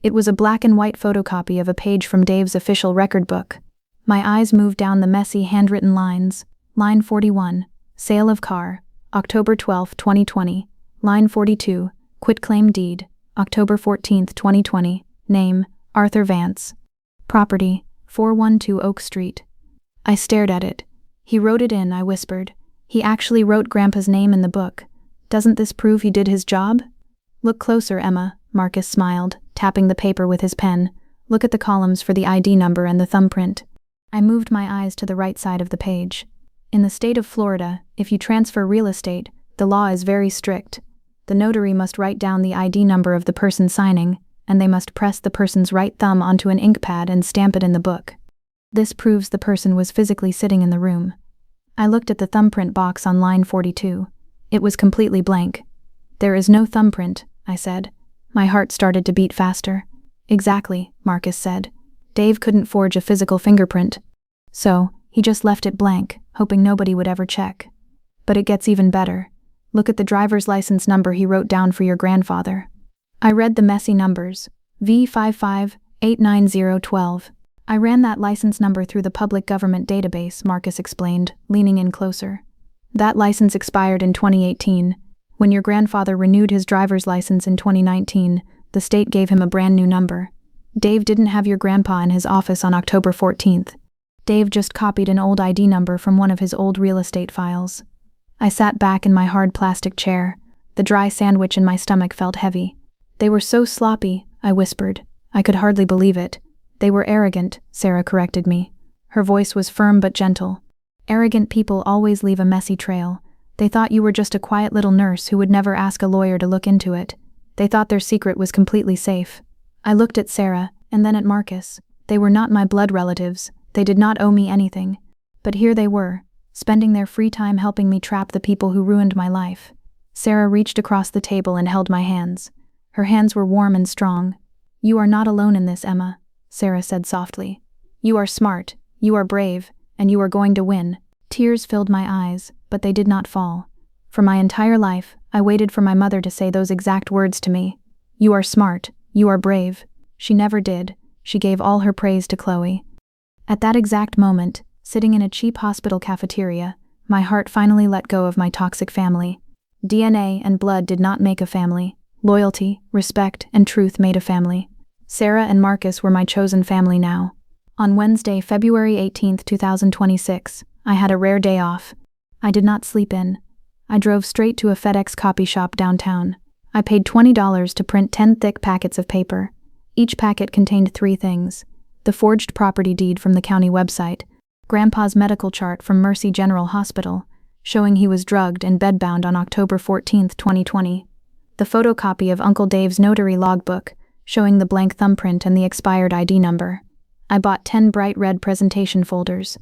S1: It was a black and white photocopy of a page from Dave's official record book. My eyes moved down the messy handwritten lines. Line 41, sale of car, October 12, 2020. Line 42, quitclaim deed, October 14, 2020. Name, Arthur Vance. Property, 412 Oak Street. I stared at it. He wrote it in, I whispered. He actually wrote Grandpa's name in the book. Doesn't this prove he did his job? Look closer, Emma, Marcus smiled, tapping the paper with his pen. Look at the columns for the ID number and the thumbprint. I moved my eyes to the right side of the page. In the state of Florida, if you transfer real estate, the law is very strict. The notary must write down the ID number of the person signing, and they must press the person's right thumb onto an ink pad and stamp it in the book. This proves the person was physically sitting in the room. I looked at the thumbprint box on line 42. It was completely blank. There is no thumbprint, I said. My heart started to beat faster. Exactly, Marcus said. Dave couldn't forge a physical fingerprint. So, he just left it blank, hoping nobody would ever check. But it gets even better. Look at the driver's license number he wrote down for your grandfather. I read the messy numbers. V5589012. I ran that license number through the public government database, Marcus explained, leaning in closer. That license expired in 2018. When your grandfather renewed his driver's license in 2019, the state gave him a brand new number. Dave didn't have your grandpa in his office on October 14th. Dave just copied an old ID number from one of his old real estate files. I sat back in my hard plastic chair. The dry sandwich in my stomach felt heavy. They were so sloppy, I whispered. I could hardly believe it. They were arrogant, Sarah corrected me. Her voice was firm but gentle. Arrogant people always leave a messy trail. They thought you were just a quiet little nurse who would never ask a lawyer to look into it. They thought their secret was completely safe. I looked at Sarah, and then at Marcus. They were not my blood relatives. They did not owe me anything. But here they were, spending their free time helping me trap the people who ruined my life. Sarah reached across the table and held my hands. Her hands were warm and strong. You are not alone in this, Emma, Sarah said softly. You are smart, you are brave, and you are going to win. Tears filled my eyes, but they did not fall. For my entire life, I waited for my mother to say those exact words to me. You are smart, you are brave. She never did. She gave all her praise to Chloe. At that exact moment, sitting in a cheap hospital cafeteria, my heart finally let go of my toxic family. DNA and blood did not make a family. Loyalty, respect, and truth made a family. Sarah and Marcus were my chosen family now. On Wednesday, February 18, 2026, I had a rare day off. I did not sleep in. I drove straight to a FedEx copy shop downtown. I paid $20 to print 10 thick packets of paper. Each packet contained 3 things: the forged property deed from the county website, Grandpa's medical chart from Mercy General Hospital, showing he was drugged and bedbound on October 14, 2020, the photocopy of Uncle Dave's notary logbook, showing the blank thumbprint and the expired ID number. I bought 10 bright red presentation folders.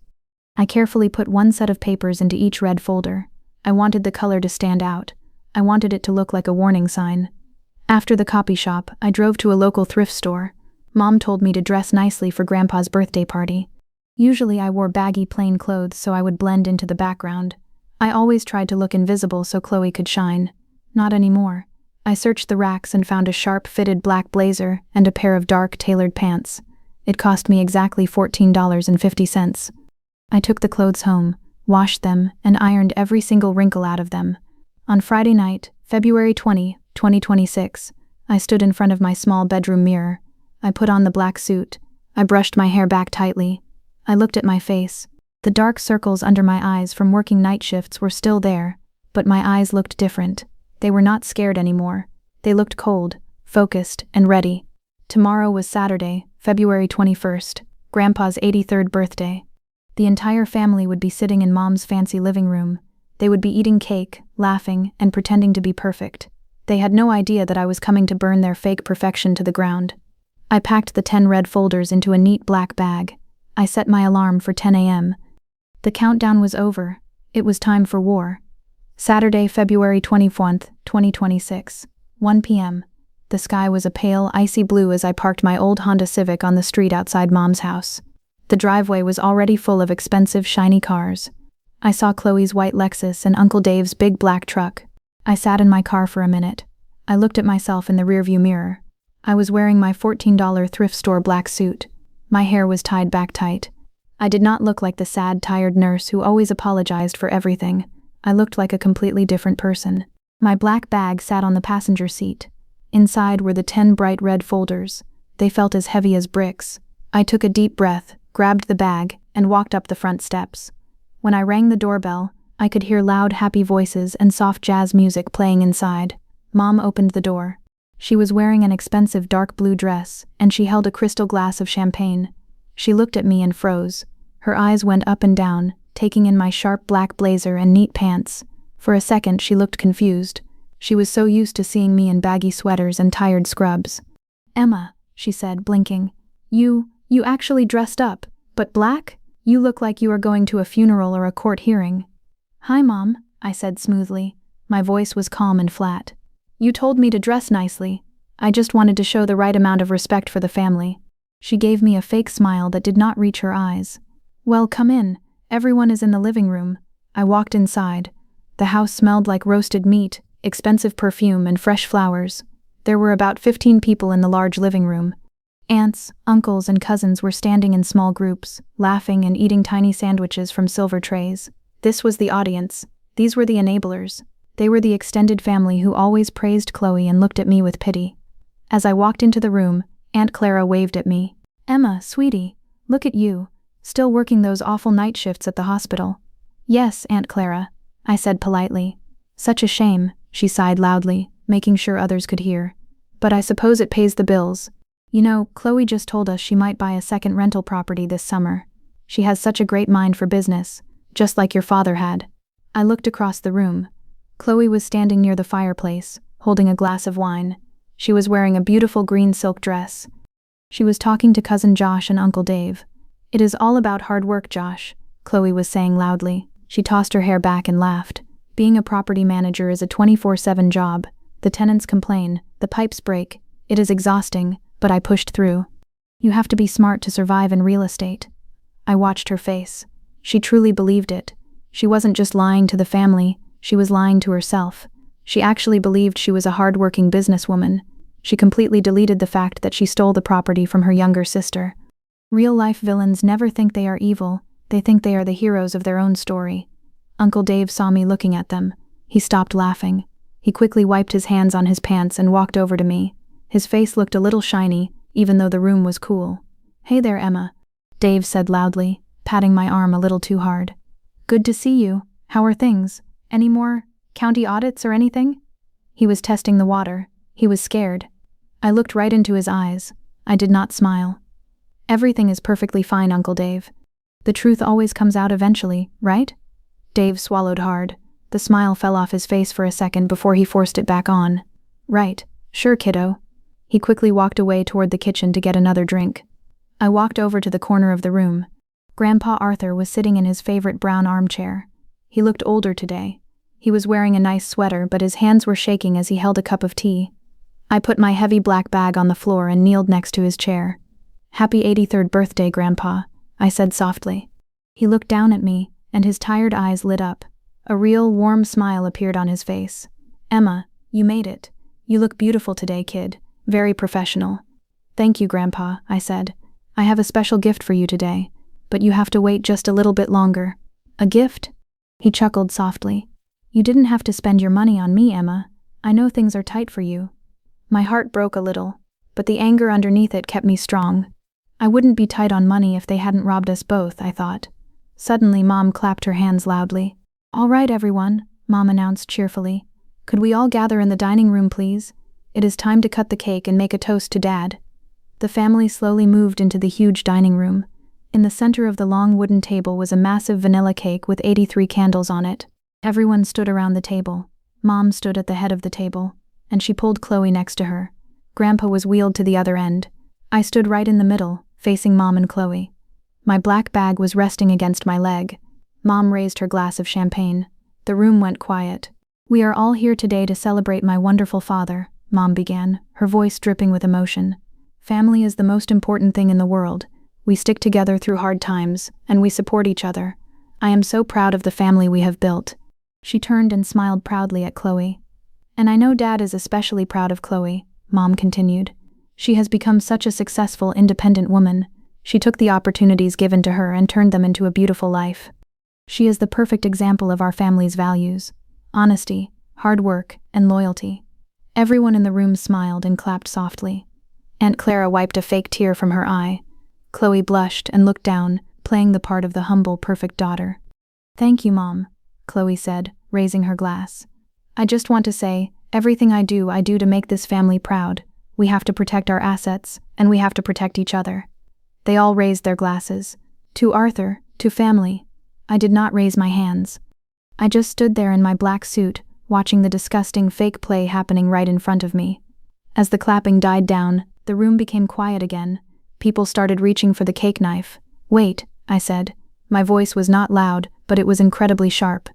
S1: I carefully put 1 set of papers into each red folder. I wanted the color to stand out. I wanted it to look like a warning sign. After the copy shop, I drove to a local thrift store. Mom told me to dress nicely for Grandpa's birthday party. Usually I wore baggy plain clothes so I would blend into the background. I always tried to look invisible so Chloe could shine. Not anymore. I searched the racks and found a sharp-fitted black blazer and a pair of dark, tailored pants. It cost me exactly $14.50. I took the clothes home, washed them, and ironed every single wrinkle out of them. On Friday night, February 20, 2026, I stood in front of my small bedroom mirror. I put on the black suit. I brushed my hair back tightly. I looked at my face. The dark circles under my eyes from working night shifts were still there, but my eyes looked different. They were not scared anymore. They looked cold, focused, and ready. Tomorrow was Saturday, February 21st, Grandpa's 83rd birthday. The entire family would be sitting in Mom's fancy living room. They would be eating cake, laughing, and pretending to be perfect. They had no idea that I was coming to burn their fake perfection to the ground. I packed the 10 red folders into a neat black bag. I set my alarm for 10 a.m. The countdown was over. It was time for war. Saturday, February 24th, 2026, 1 p.m. The sky was a pale, icy blue as I parked my old Honda Civic on the street outside Mom's house. The driveway was already full of expensive, shiny cars. I saw Chloe's white Lexus and Uncle Dave's big black truck. I sat in my car for a minute. I looked at myself in the rearview mirror. I was wearing my $14 thrift store black suit. My hair was tied back tight. I did not look like the sad, tired nurse who always apologized for everything. I looked like a completely different person. My black bag sat on the passenger seat. Inside were the 10 bright red folders. They felt as heavy as bricks. I took a deep breath, grabbed the bag, and walked up the front steps. When I rang the doorbell, I could hear loud, happy voices and soft jazz music playing inside. Mom opened the door. She was wearing an expensive dark blue dress, and she held a crystal glass of champagne. She looked at me and froze. Her eyes went up and down, taking in my sharp black blazer and neat pants. For a second, she looked confused. She was so used to seeing me in baggy sweaters and tired scrubs. "Emma," she said, blinking. You actually dressed up, but black? You look like you are going to a funeral or a court hearing." "Hi, Mom," I said smoothly. My voice was calm and flat. "You told me to dress nicely. I just wanted to show the right amount of respect for the family." She gave me a fake smile that did not reach her eyes. "Well, come in. Everyone is in the living room." I walked inside. The house smelled like roasted meat, expensive perfume, and fresh flowers. There were about 15 people in the large living room. Aunts, uncles, and cousins were standing in small groups, laughing and eating tiny sandwiches from silver trays. This was the audience. These were the enablers. They were the extended family who always praised Chloe and looked at me with pity. As I walked into the room, Aunt Clara waved at me. "Emma, sweetie, look at you, still working those awful night shifts at the hospital." "Yes, Aunt Clara," I said politely. "Such a shame," she sighed loudly, making sure others could hear. "But I suppose it pays the bills. You know, Chloe just told us she might buy a second rental property this summer. She has such a great mind for business, just like your father had." I looked across the room. Chloe was standing near the fireplace, holding a glass of wine. She was wearing a beautiful green silk dress. She was talking to Cousin Josh and Uncle Dave. "It is all about hard work, Josh," Chloe was saying loudly. She tossed her hair back and laughed. "Being a property manager is a 24/7 job. The tenants complain, the pipes break. It is exhausting, but I pushed through. You have to be smart to survive in real estate." I watched her face. She truly believed it. She wasn't just lying to the family, She was lying to herself. She actually believed she was a hard-working businesswoman. She completely deleted the fact that she stole the property from her younger sister. Real-life villains never think they are evil, they think they are the heroes of their own story. Uncle Dave saw me looking at them. He stopped laughing. He quickly wiped his hands on his pants and walked over to me. His face looked a little shiny, even though the room was cool. "Hey there, Emma," Dave said loudly, patting my arm a little too hard. "Good to see you. How are things? Any more county audits or anything?" He was testing the water. He was scared. I looked right into his eyes. I did not smile. "Everything is perfectly fine, Uncle Dave. The truth always comes out eventually, right?" Dave swallowed hard. The smile fell off his face for a second before he forced it back on. "Right. Sure, kiddo." He quickly walked away toward the kitchen to get another drink. I walked over to the corner of the room. Grandpa Arthur was sitting in his favorite brown armchair. He looked older today. He was wearing a nice sweater, but his hands were shaking as he held a cup of tea. I put my heavy black bag on the floor and kneeled next to his chair. "Happy 83rd birthday, Grandpa," I said softly. He looked down at me, and his tired eyes lit up. A real, warm smile appeared on his face. "Emma, you made it. You look beautiful today, kid. Very professional." "Thank you, Grandpa," I said. "I have a special gift for you today, but you have to wait just a little bit longer." "A gift?" He chuckled softly. "You didn't have to spend your money on me, Emma. I know things are tight for you." My heart broke a little, but the anger underneath it kept me strong. I wouldn't be tight on money if they hadn't robbed us both, I thought. Suddenly, Mom clapped her hands loudly. "All right, everyone," Mom announced cheerfully. "Could we all gather in the dining room, please? It is time to cut the cake and make a toast to Dad." The family slowly moved into the huge dining room. In the center of the long wooden table was a massive vanilla cake with 83 candles on it. Everyone stood around the table. Mom stood at the head of the table, and she pulled Chloe next to her. Grandpa was wheeled to the other end. I stood right in the middle, facing Mom and Chloe. My black bag was resting against my leg. Mom raised her glass of champagne. The room went quiet. "We are all here today to celebrate my wonderful father," Mom began, her voice dripping with emotion. "Family is the most important thing in the world. We stick together through hard times, and we support each other. I am so proud of the family we have built." She turned and smiled proudly at Chloe. "And I know Dad is especially proud of Chloe," Mom continued. "She has become such a successful, independent woman. She took the opportunities given to her and turned them into a beautiful life. She is the perfect example of our family's values: honesty, hard work, and loyalty." Everyone in the room smiled and clapped softly. Aunt Clara wiped a fake tear from her eye. Chloe blushed and looked down, playing the part of the humble, perfect daughter. "Thank you, Mom," Chloe said, raising her glass. "I just want to say, everything I do to make this family proud. We have to protect our assets, and we have to protect each other." They all raised their glasses. To Arthur, to family. I did not raise my hands. I just stood there in my black suit, watching the disgusting fake play happening right in front of me. As the clapping died down, the room became quiet again. People started reaching for the cake knife. "Wait," I said. My voice was not loud, but it was incredibly sharp.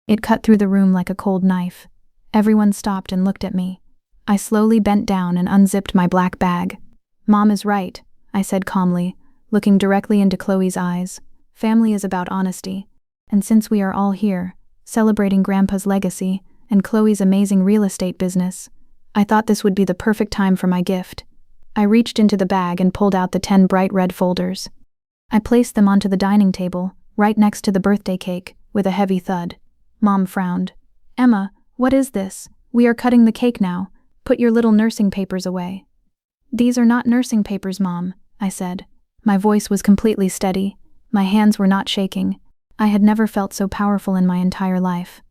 S1: It cut through the room like a cold knife. Everyone stopped and looked at me. I slowly bent down and unzipped my black bag. "Mom is right," I said calmly, looking directly into Chloe's eyes. "Family is about honesty. And since we are all here, celebrating Grandpa's legacy and Chloe's amazing real estate business, I thought this would be the perfect time for my gift." I reached into the bag and pulled out the 10 bright red folders. I placed them onto the dining table, right next to the birthday cake, with a heavy thud. Mom frowned. "Emma, what is this? We are cutting the cake now. Put your little nursing papers away." "These are not nursing papers, Mom," I said. My voice was completely steady. My hands were not shaking. I had never felt so powerful in my entire life.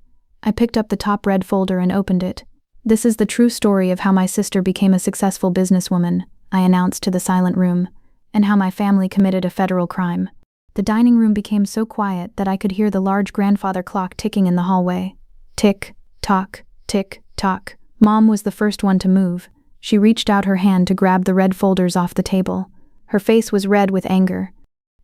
S1: I picked up the top red folder and opened it. "This is the true story of how my sister became a successful businesswoman," I announced to the silent room, "and how my family committed a federal crime." The dining room became so quiet that I could hear the large grandfather clock ticking in the hallway. Tick, tock, tick, tock. Mom was the first one to move. She reached out her hand to grab the red folders off the table. Her face was red with anger.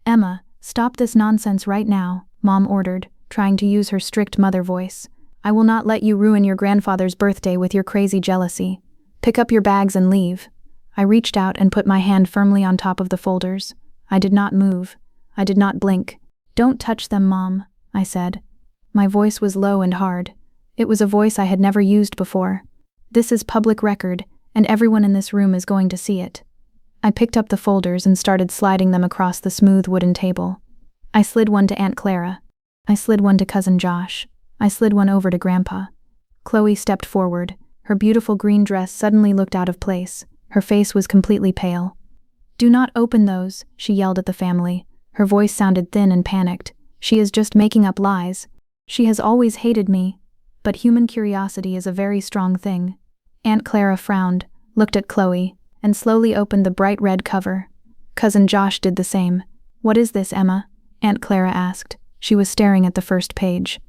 S1: "Emma, stop this nonsense right now," Mom ordered, trying to use her strict mother voice. "I will not let you ruin your grandfather's birthday with your crazy jealousy. Pick up your bags and leave." I reached out and put my hand firmly on top of the folders. I did not move. I did not blink. "Don't touch them, Mom," I said. My voice was low and hard. It was a voice I had never used before. This is public record, and everyone in this room is going to see it. I picked up the folders and started sliding them across the smooth wooden table. I slid one to Aunt Clara. I slid one to Cousin Josh. I slid one over to Grandpa. Chloe stepped forward. Her beautiful green dress suddenly looked out of place. Her face was completely pale. "Do not open those," she yelled at the family. Her voice sounded thin and panicked. "She is just making up lies. She has always hated me." But human curiosity is a very strong thing. Aunt Clara frowned, looked at Chloe, and slowly opened the bright red cover. Cousin Josh did the same. "What is this, Emma?" Aunt Clara asked. She was staring at the first page.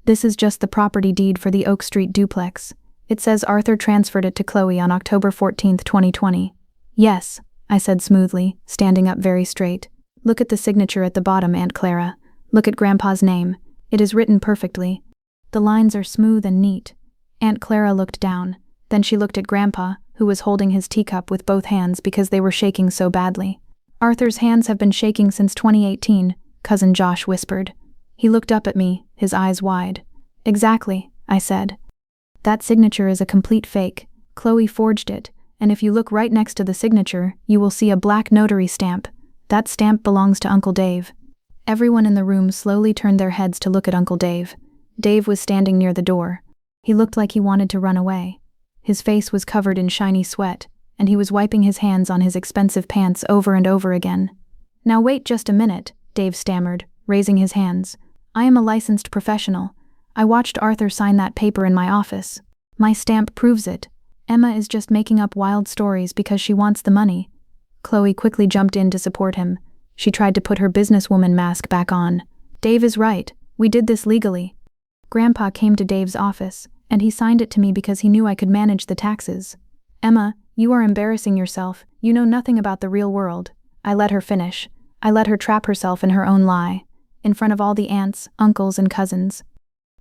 S1: "This is just the property deed for the Oak Street duplex. It says Arthur transferred it to Chloe on October 14th, 2020. "Yes," I said smoothly, standing up very straight. "Look at the signature at the bottom, Aunt Clara. Look at Grandpa's name. It is written perfectly. The lines are smooth and neat." Aunt Clara looked down. Then she looked at Grandpa, who was holding his teacup with both hands because they were shaking so badly. "Arthur's hands have been shaking since 2018, Cousin Josh whispered. He looked up at me, his eyes wide. "Exactly," I said. "That signature is a complete fake. Chloe forged it, and if you look right next to the signature, you will see a black notary stamp. That stamp belongs to Uncle Dave." Everyone in the room slowly turned their heads to look at Uncle Dave. Dave was standing near the door. He looked like he wanted to run away. His face was covered in shiny sweat, and he was wiping his hands on his expensive pants over and over again. "Now wait just a minute," Dave stammered, raising his hands. "I am a licensed professional. I watched Arthur sign that paper in my office. My stamp proves it. Emma is just making up wild stories because she wants the money." Chloe quickly jumped in to support him. She tried to put her businesswoman mask back on. "Dave is right. We did this legally. Grandpa came to Dave's office, and he signed it to me because he knew I could manage the taxes." "Emma, you are embarrassing yourself. You know nothing about the real world." I let her finish. I let her trap herself in her own lie, in front of all the aunts, uncles, and cousins.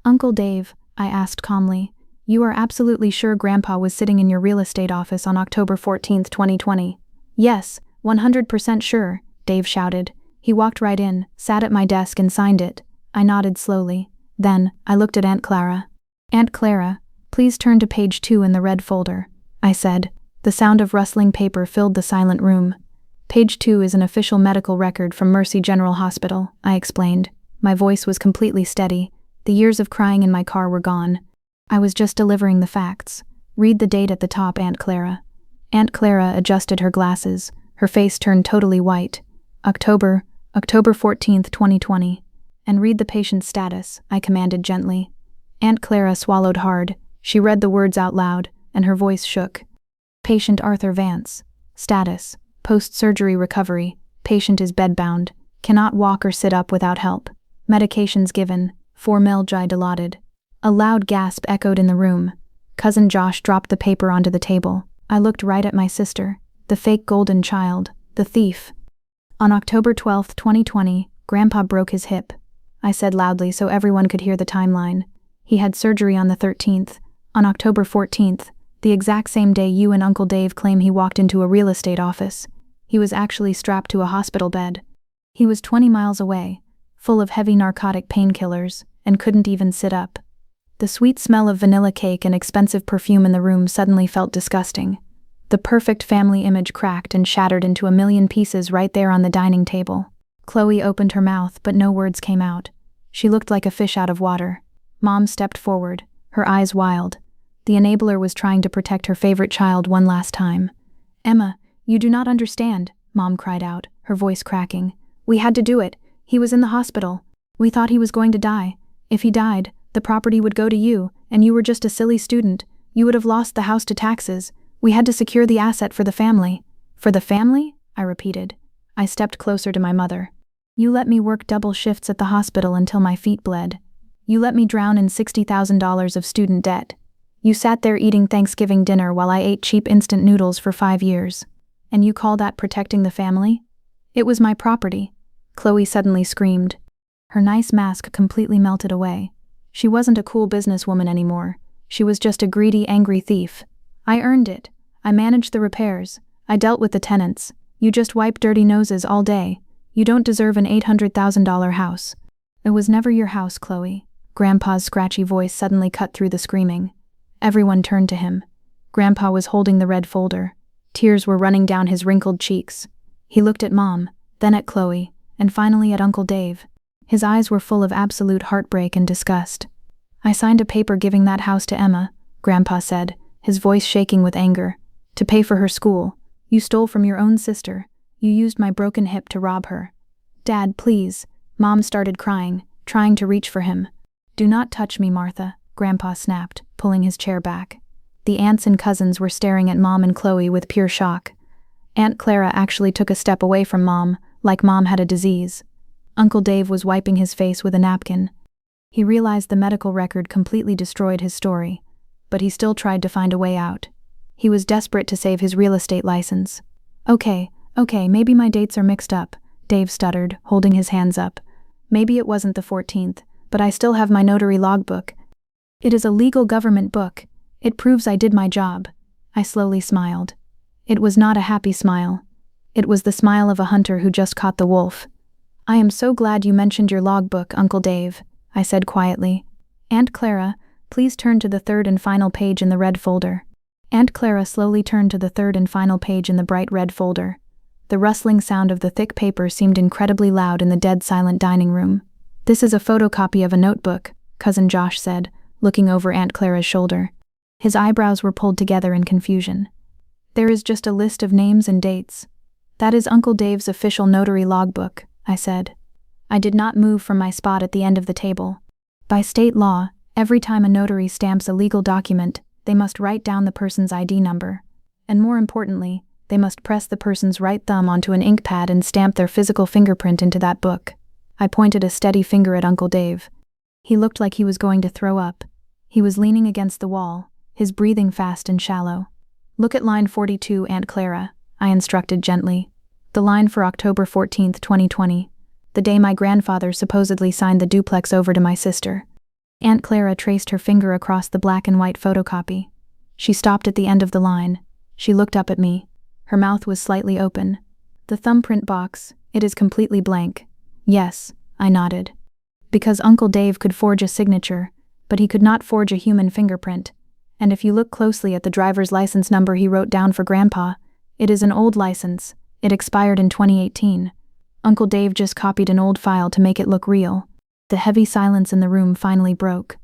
S1: "Uncle Dave," I asked calmly, "you are absolutely sure Grandpa was sitting in your real estate office on October 14th, 2020? "Yes, 100% sure," Dave shouted. "He walked right in, sat at my desk and signed it." I nodded slowly. Then, I looked at Aunt Clara. "Aunt Clara, please turn to page 2 in the red folder," I said. The sound of rustling paper filled the silent room. "Page 2 is an official medical record from Mercy General Hospital," I explained. My voice was completely steady. The years of crying in my car were gone. I was just delivering the facts. "Read the date at the top, Aunt Clara." Aunt Clara adjusted her glasses. Her face turned totally white. October 14th, 2020. "And read the patient's status," I commanded gently. Aunt Clara swallowed hard. She read the words out loud, and her voice shook. "Patient Arthur Vance. Status: post-surgery recovery. Patient is bedbound. Cannot walk or sit up without help. Medications given. 4 ml Dilaudid." A loud gasp echoed in the room. Cousin Josh dropped the paper onto the table. I looked right at my sister. The fake golden child. The thief. "On October 12th, 2020, Grandpa broke his hip," I said loudly so everyone could hear the timeline. "He had surgery on the 13th. On October 14th, the exact same day you and Uncle Dave claim he walked into a real estate office, he was actually strapped to a hospital bed. He was 20 miles away, full of heavy narcotic painkillers, and couldn't even sit up." The sweet smell of vanilla cake and expensive perfume in the room suddenly felt disgusting. The perfect family image cracked and shattered into a million pieces right there on the dining table. Chloe opened her mouth, but no words came out. She looked like a fish out of water. Mom stepped forward, her eyes wild. The enabler was trying to protect her favorite child one last time. "Emma, you do not understand," Mom cried out, her voice cracking. "We had to do it. He was in the hospital. We thought he was going to die. If he died, the property would go to you, and you were just a silly student. You would have lost the house to taxes. We had to secure the asset for the family." "For the family?" I repeated. I stepped closer to my mother. "You let me work double shifts at the hospital until my feet bled. You let me drown in $60,000 of student debt. You sat there eating Thanksgiving dinner while I ate cheap instant noodles for 5 years. And you call that protecting the family? It was my property." Chloe suddenly screamed. Her nice mask completely melted away. She wasn't a cool businesswoman anymore. She was just a greedy, angry thief. "I earned it. I managed the repairs. I dealt with the tenants. You just wipe dirty noses all day. You don't deserve an $800,000 house." "It was never your house, Chloe," Grandpa's scratchy voice suddenly cut through the screaming. Everyone turned to him. Grandpa was holding the red folder. Tears were running down his wrinkled cheeks. He looked at Mom, then at Chloe, and finally at Uncle Dave. His eyes were full of absolute heartbreak and disgust. "I signed a paper giving that house to Emma," Grandpa said, his voice shaking with anger. "To pay for her school. You stole from your own sister. You used my broken hip to rob her." "Dad, please." Mom started crying, trying to reach for him. "Do not touch me, Martha," Grandpa snapped, pulling his chair back. The aunts and cousins were staring at Mom and Chloe with pure shock. Aunt Clara actually took a step away from Mom, like Mom had a disease. Uncle Dave was wiping his face with a napkin. He realized the medical record completely destroyed his story, but he still tried to find a way out. He was desperate to save his real estate license. Okay, maybe my dates are mixed up," Dave stuttered, holding his hands up. "Maybe it wasn't the 14th, but I still have my notary logbook. It is a legal government book. It proves I did my job." I slowly smiled. It was not a happy smile. It was the smile of a hunter who just caught the wolf. "I am so glad you mentioned your logbook, Uncle Dave," I said quietly. "Aunt Clara, please turn to the third and final page in the red folder." Aunt Clara slowly turned to the third and final page in the bright red folder. The rustling sound of the thick paper seemed incredibly loud in the dead-silent dining room. "This is a photocopy of a notebook," Cousin Josh said, looking over Aunt Clara's shoulder. His eyebrows were pulled together in confusion. "There is just a list of names and dates." "That is Uncle Dave's official notary logbook," I said. I did not move from my spot at the end of the table. By state law, every time a notary stamps a legal document, they must write down the person's ID number. And more importantly, they must press the person's right thumb onto an ink pad and stamp their physical fingerprint into that book. I pointed a steady finger at Uncle Dave. He looked like he was going to throw up. He was leaning against the wall, his breathing fast and shallow. "Look at line 42, Aunt Clara," I instructed gently. "The line for October 14th, 2020. The day my grandfather supposedly signed the duplex over to my sister." Aunt Clara traced her finger across the black and white photocopy. She stopped at the end of the line. She looked up at me. Her mouth was slightly open. "The thumbprint box, it is completely blank." "Yes," I nodded. "Because Uncle Dave could forge a signature, but he could not forge a human fingerprint. And if you look closely at the driver's license number he wrote down for Grandpa, it is an old license. It expired in 2018. Uncle Dave just copied an old file to make it look real." The heavy silence in the room finally broke.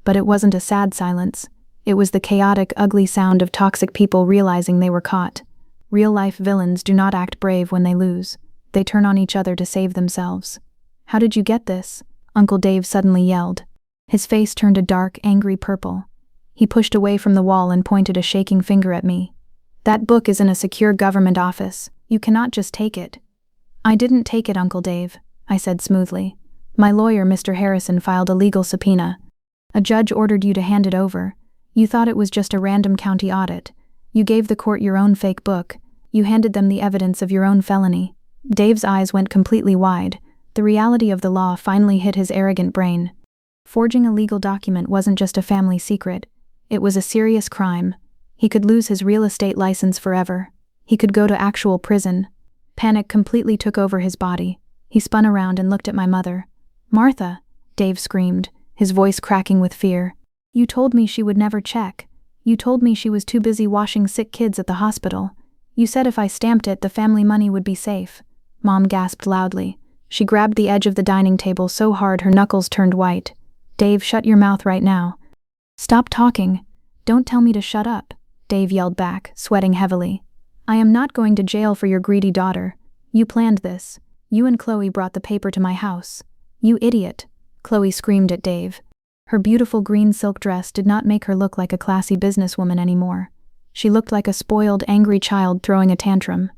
S1: But it wasn't a sad silence. It was the chaotic, ugly sound of toxic people realizing they were caught. Real-life villains do not act brave when they lose. They turn on each other to save themselves. "How did you get this?" Uncle Dave suddenly yelled. His face turned a dark, angry purple. He pushed away from the wall and pointed a shaking finger at me. "That book is in a secure government office. You cannot just take it." "I didn't take it, Uncle Dave," I said smoothly. "My lawyer, Mr. Harrison, filed a legal subpoena. A judge ordered you to hand it over. You thought it was just a random county audit. You gave the court your own fake book. You handed them the evidence of your own felony." Dave's eyes went completely wide. The reality of the law finally hit his arrogant brain. Forging a legal document wasn't just a family secret. It was a serious crime. He could lose his real estate license forever. He could go to actual prison. Panic completely took over his body. He spun around and looked at my mother. "Martha," Dave screamed, his voice cracking with fear. "You told me she would never check. You told me she was too busy washing sick kids at the hospital. You said if I stamped it, the family money would be safe." Mom gasped loudly. She grabbed the edge of the dining table so hard her knuckles turned white. "Dave, shut your mouth right now." "Stop talking. Don't tell me to shut up," Dave yelled back, sweating heavily. "I am not going to jail for your greedy daughter. You planned this. You and Chloe brought the paper to my house." "You idiot," Chloe screamed at Dave. Her beautiful green silk dress did not make her look like a classy businesswoman anymore. She looked like a spoiled, angry child throwing a tantrum.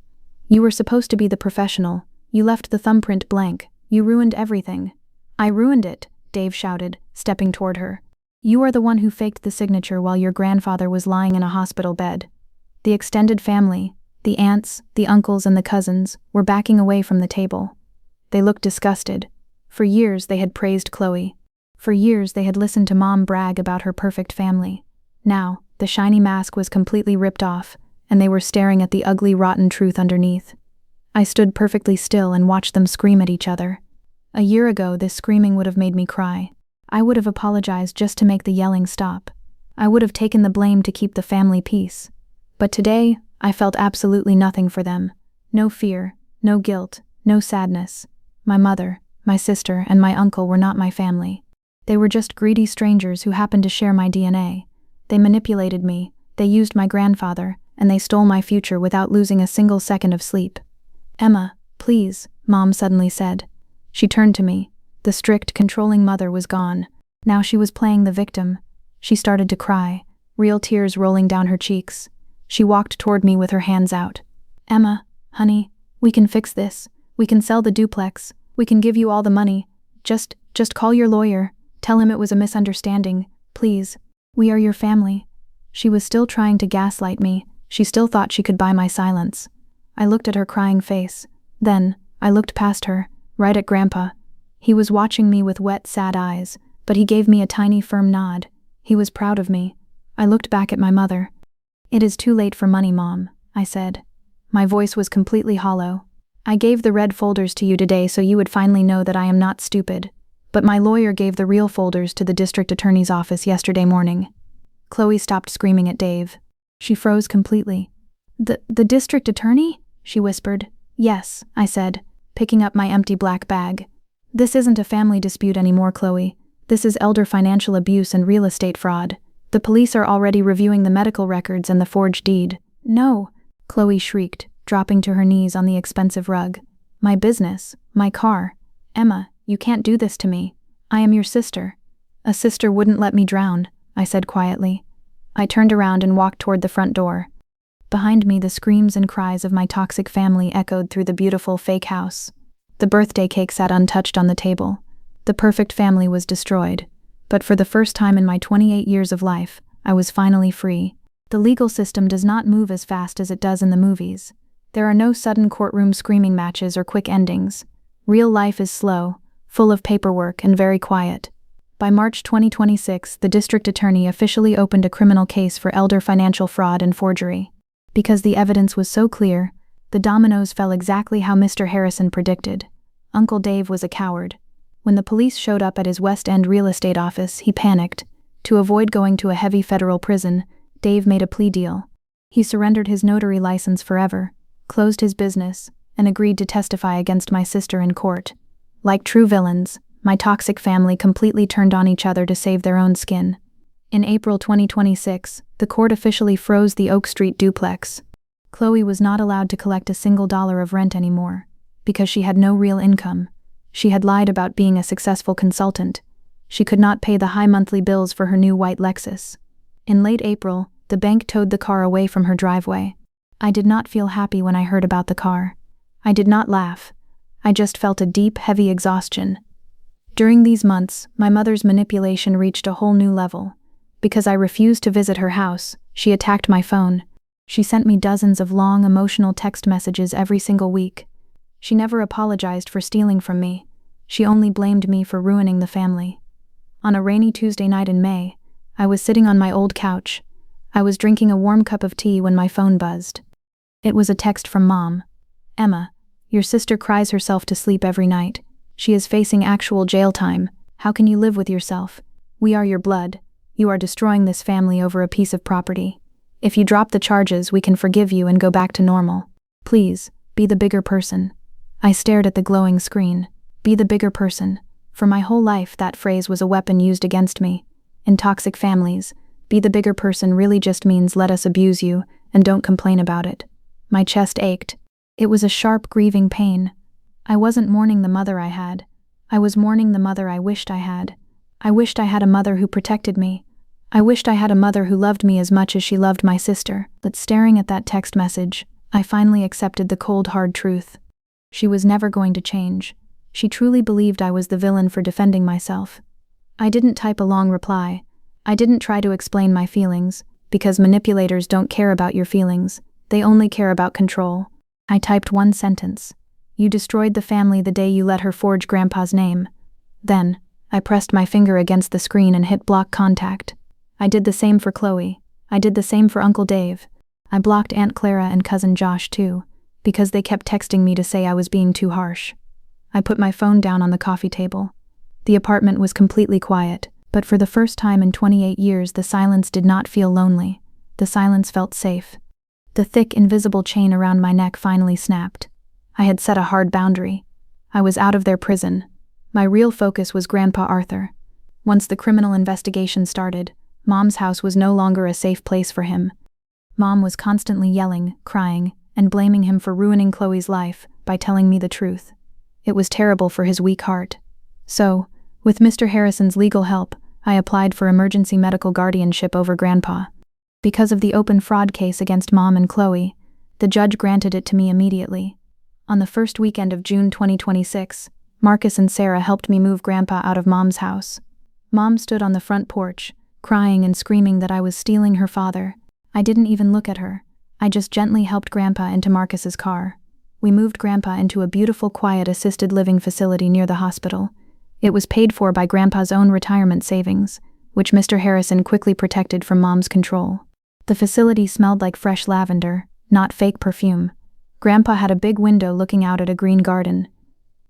S1: "You were supposed to be the professional. You left the thumbprint blank. You ruined everything." "I ruined it," Dave shouted, stepping toward her. "You are the one who faked the signature while your grandfather was lying in a hospital bed." The extended family, the aunts, the uncles, and the cousins, were backing away from the table. They looked disgusted. For years they had praised Chloe. For years they had listened to Mom brag about her perfect family. Now, the shiny mask was completely ripped off, and they were staring at the ugly, rotten truth underneath. I stood perfectly still and watched them scream at each other. A year ago, this screaming would have made me cry. I would have apologized just to make the yelling stop. I would have taken the blame to keep the family peace. But today, I felt absolutely nothing for them. No fear, no guilt, no sadness. My mother, my sister, and my uncle were not my family. They were just greedy strangers who happened to share my DNA. They manipulated me, they used my grandfather, and they stole my future without losing a single second of sleep. "Emma, please," Mom suddenly said. She turned to me. The strict, controlling mother was gone. Now she was playing the victim. She started to cry, real tears rolling down her cheeks. She walked toward me with her hands out. "Emma, honey, we can fix this. We can sell the duplex. We can give you all the money. Just call your lawyer. Tell him it was a misunderstanding. Please. We are your family." She was still trying to gaslight me. She still thought she could buy my silence. I looked at her crying face. Then, I looked past her, right at Grandpa. He was watching me with wet, sad eyes, but he gave me a tiny, firm nod. He was proud of me. I looked back at my mother. "It is too late for money, Mom," I said. My voice was completely hollow. "I gave the red folders to you today so you would finally know that I am not stupid. But my lawyer gave the real folders to the district attorney's office yesterday morning." Chloe stopped screaming at Dave. She froze completely. The district attorney?" she whispered. "Yes," I said, picking up my empty black bag. "This isn't a family dispute anymore, Chloe. This is elder financial abuse and real estate fraud. The police are already reviewing the medical records and the forged deed." "No," Chloe shrieked, dropping to her knees on the expensive rug. "My business, my car. Emma, you can't do this to me. I am your sister." "A sister wouldn't let me drown," I said quietly. I turned around and walked toward the front door. Behind me, the screams and cries of my toxic family echoed through the beautiful fake house. The birthday cake sat untouched on the table. The perfect family was destroyed. But for the first time in my 28 years of life, I was finally free. The legal system does not move as fast as it does in the movies. There are no sudden courtroom screaming matches or quick endings. Real life is slow, full of paperwork, and very quiet. By March 2026, the district attorney officially opened a criminal case for elder financial fraud and forgery. Because the evidence was so clear, the dominoes fell exactly how Mr. Harrison predicted. Uncle Dave was a coward. When the police showed up at his West End real estate office, he panicked. To avoid going to a heavy federal prison, Dave made a plea deal. He surrendered his notary license forever, closed his business, and agreed to testify against my sister in court. Like true villains, my toxic family completely turned on each other to save their own skin. In April 2026, the court officially froze the Oak Street duplex. Chloe was not allowed to collect a single dollar of rent anymore, because she had no real income. She had lied about being a successful consultant. She could not pay the high monthly bills for her new white Lexus. In late April, the bank towed the car away from her driveway. I did not feel happy when I heard about the car. I did not laugh. I just felt a deep, heavy exhaustion. During these months, my mother's manipulation reached a whole new level. Because I refused to visit her house, she attacked my phone. She sent me dozens of long, emotional text messages every single week. She never apologized for stealing from me. She only blamed me for ruining the family. On a rainy Tuesday night in May, I was sitting on my old couch. I was drinking a warm cup of tea when my phone buzzed. It was a text from Mom. "Emma, your sister cries herself to sleep every night. She is facing actual jail time. How can you live with yourself? We are your blood. You are destroying this family over a piece of property. If you drop the charges, we can forgive you and go back to normal. Please, be the bigger person." I stared at the glowing screen. Be the bigger person. For my whole life, that phrase was a weapon used against me. In toxic families, be the bigger person really just means let us abuse you and don't complain about it. My chest ached. It was a sharp, grieving pain. I wasn't mourning the mother I had. I was mourning the mother I wished I had. I wished I had a mother who protected me. I wished I had a mother who loved me as much as she loved my sister. But staring at that text message, I finally accepted the cold, hard truth. She was never going to change. She truly believed I was the villain for defending myself. I didn't type a long reply. I didn't try to explain my feelings, because manipulators don't care about your feelings. They only care about control. I typed one sentence. "You destroyed the family the day you let her forge Grandpa's name." Then, I pressed my finger against the screen and hit block contact. I did the same for Chloe. I did the same for Uncle Dave. I blocked Aunt Clara and Cousin Josh too, because they kept texting me to say I was being too harsh. I put my phone down on the coffee table. The apartment was completely quiet, but for the first time in 28 years the silence did not feel lonely. The silence felt safe. The thick, invisible chain around my neck finally snapped. I had set a hard boundary. I was out of their prison. My real focus was Grandpa Arthur. Once the criminal investigation started, Mom's house was no longer a safe place for him. Mom was constantly yelling, crying, and blaming him for ruining Chloe's life by telling me the truth. It was terrible for his weak heart. So, with Mr. Harrison's legal help, I applied for emergency medical guardianship over Grandpa. Because of the open fraud case against Mom and Chloe, the judge granted it to me immediately. On the first weekend of June 2026, Marcus and Sarah helped me move Grandpa out of Mom's house. Mom stood on the front porch, crying and screaming that I was stealing her father. I didn't even look at her. I just gently helped Grandpa into Marcus's car. We moved Grandpa into a beautiful, quiet assisted living facility near the hospital. It was paid for by Grandpa's own retirement savings, which Mr. Harrison quickly protected from Mom's control. The facility smelled like fresh lavender, not fake perfume. Grandpa had a big window looking out at a green garden.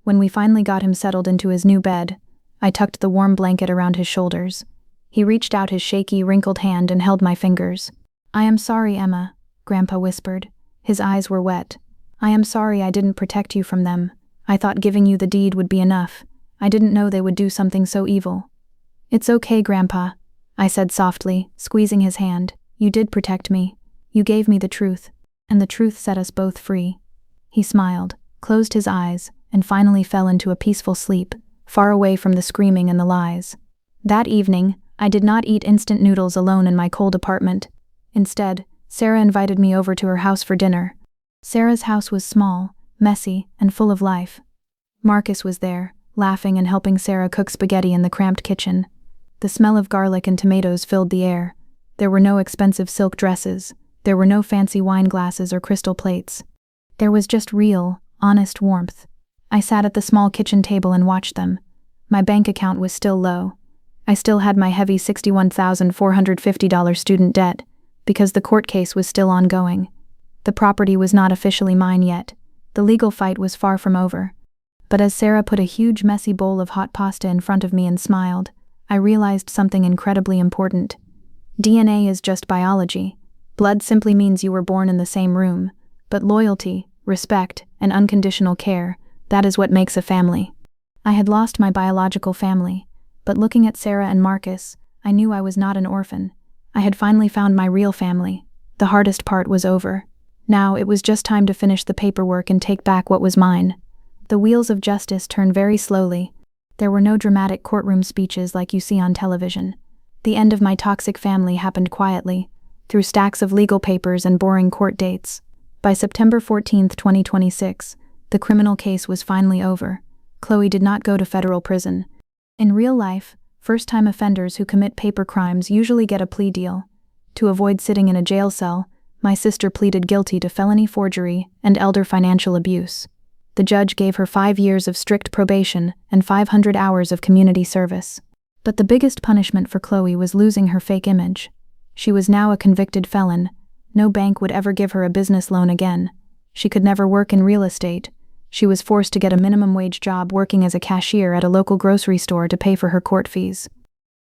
S1: When we finally got him settled into his new bed, I tucked the warm blanket around his shoulders. He reached out his shaky, wrinkled hand and held my fingers. "I am sorry, Emma," Grandpa whispered. His eyes were wet. "I am sorry I didn't protect you from them. I thought giving you the deed would be enough. I didn't know they would do something so evil." "It's okay, Grandpa," I said softly, squeezing his hand. "You did protect me. You gave me the truth, and the truth set us both free." He smiled, closed his eyes, and finally fell into a peaceful sleep, far away from the screaming and the lies. That evening, I did not eat instant noodles alone in my cold apartment. Instead, Sarah invited me over to her house for dinner. Sarah's house was small, messy, and full of life. Marcus was there, laughing and helping Sarah cook spaghetti in the cramped kitchen. The smell of garlic and tomatoes filled the air. There were no expensive silk dresses. There were no fancy wine glasses or crystal plates. There was just real, honest warmth. I sat at the small kitchen table and watched them. My bank account was still low. I still had my heavy $61,450 student debt, because the court case was still ongoing. The property was not officially mine yet. The legal fight was far from over. But as Sarah put a huge messy bowl of hot pasta in front of me and smiled, I realized something incredibly important. DNA is just biology. Blood simply means you were born in the same room. But loyalty, respect, and unconditional care, that is what makes a family. I had lost my biological family, but looking at Sarah and Marcus, I knew I was not an orphan. I had finally found my real family. The hardest part was over. Now it was just time to finish the paperwork and take back what was mine. The wheels of justice turned very slowly. There were no dramatic courtroom speeches like you see on television. The end of my toxic family happened quietly, through stacks of legal papers and boring court dates. By September 14, 2026, the criminal case was finally over. Chloe did not go to federal prison. In real life, first-time offenders who commit paper crimes usually get a plea deal. To avoid sitting in a jail cell, my sister pleaded guilty to felony forgery and elder financial abuse. The judge gave her 5 years of strict probation and 500 hours of community service. But the biggest punishment for Chloe was losing her fake image. She was now a convicted felon. No bank would ever give her a business loan again. She could never work in real estate. She was forced to get a minimum wage job working as a cashier at a local grocery store to pay for her court fees.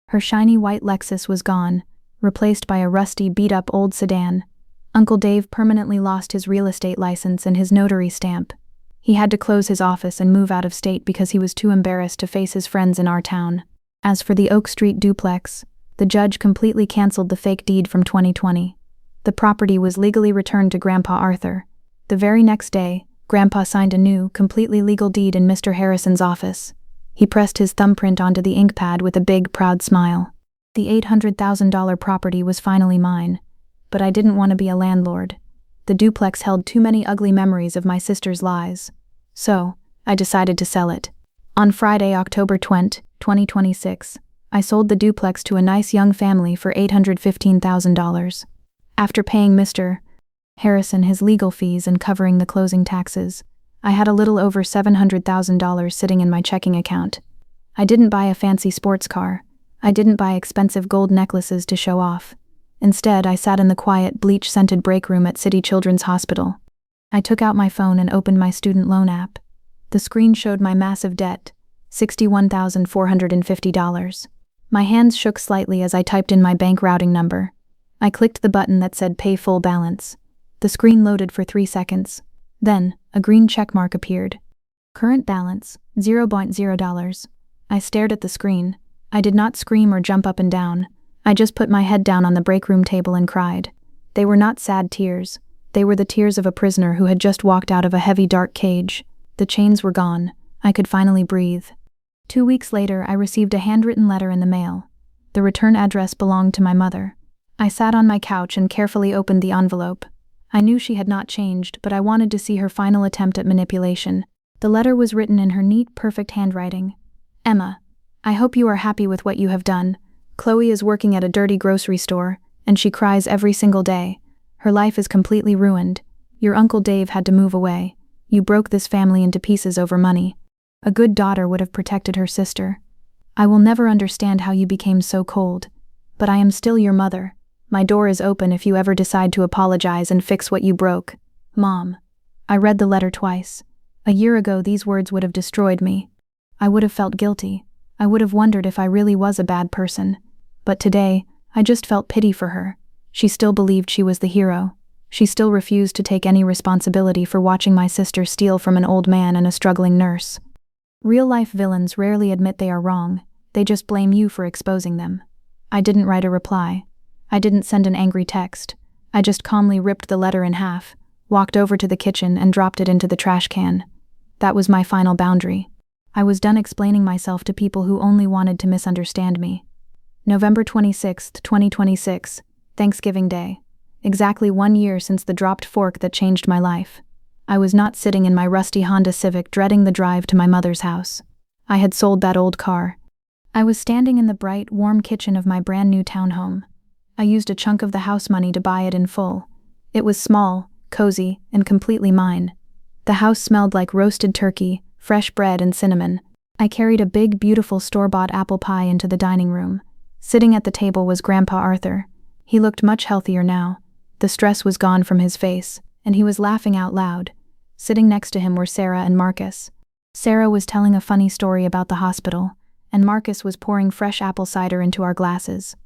S1: Her shiny white Lexus was gone, replaced by a rusty, beat-up old sedan. Uncle Dave permanently lost his real estate license and his notary stamp. He had to close his office and move out of state because he was too embarrassed to face his friends in our town. As for the Oak Street duplex, the judge completely canceled the fake deed from 2020. The property was legally returned to Grandpa Arthur. The very next day, Grandpa signed a new, completely legal deed in Mr. Harrison's office. He pressed his thumbprint onto the ink pad with a big, proud smile. The $800,000 property was finally mine. But I didn't want to be a landlord. The duplex held too many ugly memories of my sister's lies. So, I decided to sell it. On Friday, October 20, 2026, I sold the duplex to a nice young family for $815,000. After paying Mr. Harrison his legal fees and covering the closing taxes, I had a little over $700,000 sitting in my checking account. I didn't buy a fancy sports car. I didn't buy expensive gold necklaces to show off. Instead, I sat in the quiet, bleach-scented break room at City Children's Hospital. I took out my phone and opened my student loan app. The screen showed my massive debt, $61,450. My hands shook slightly as I typed in my bank routing number. I clicked the button that said Pay Full Balance. The screen loaded for 3 seconds. Then, a green checkmark appeared. Current balance, $0.0. I stared at the screen. I did not scream or jump up and down. I just put my head down on the break room table and cried. They were not sad tears. They were the tears of a prisoner who had just walked out of a heavy dark cage. The chains were gone. I could finally breathe. 2 weeks later, I received a handwritten letter in the mail. The return address belonged to my mother. I sat on my couch and carefully opened the envelope. I knew she had not changed, but I wanted to see her final attempt at manipulation. The letter was written in her neat, perfect handwriting. Emma, I hope you are happy with what you have done. Chloe is working at a dirty grocery store, and she cries every single day. Her life is completely ruined. Your Uncle Dave had to move away. You broke this family into pieces over money. A good daughter would have protected her sister. I will never understand how you became so cold. But I am still your mother. My door is open if you ever decide to apologize and fix what you broke. Mom. I read the letter twice. A year ago, these words would have destroyed me. I would have felt guilty. I would have wondered if I really was a bad person. But today, I just felt pity for her. She still believed she was the hero. She still refused to take any responsibility for watching my sister steal from an old man and a struggling nurse. Real-life villains rarely admit they are wrong. They just blame you for exposing them. I didn't write a reply. I didn't send an angry text. I just calmly ripped the letter in half, walked over to the kitchen and dropped it into the trash can. That was my final boundary. I was done explaining myself to people who only wanted to misunderstand me. November 26, 2026, Thanksgiving Day. Exactly 1 year since the dropped fork that changed my life. I was not sitting in my rusty Honda Civic dreading the drive to my mother's house. I had sold that old car. I was standing in the bright, warm kitchen of my brand new townhome. I used a chunk of the house money to buy it in full. It was small, cozy, and completely mine. The house smelled like roasted turkey, fresh bread, and cinnamon. I carried a big, beautiful store-bought apple pie into the dining room. Sitting at the table was Grandpa Arthur. He looked much healthier now. The stress was gone from his face, and he was laughing out loud. Sitting next to him were Sarah and Marcus. Sarah was telling a funny story about the hospital, and Marcus was pouring fresh apple cider into our glasses.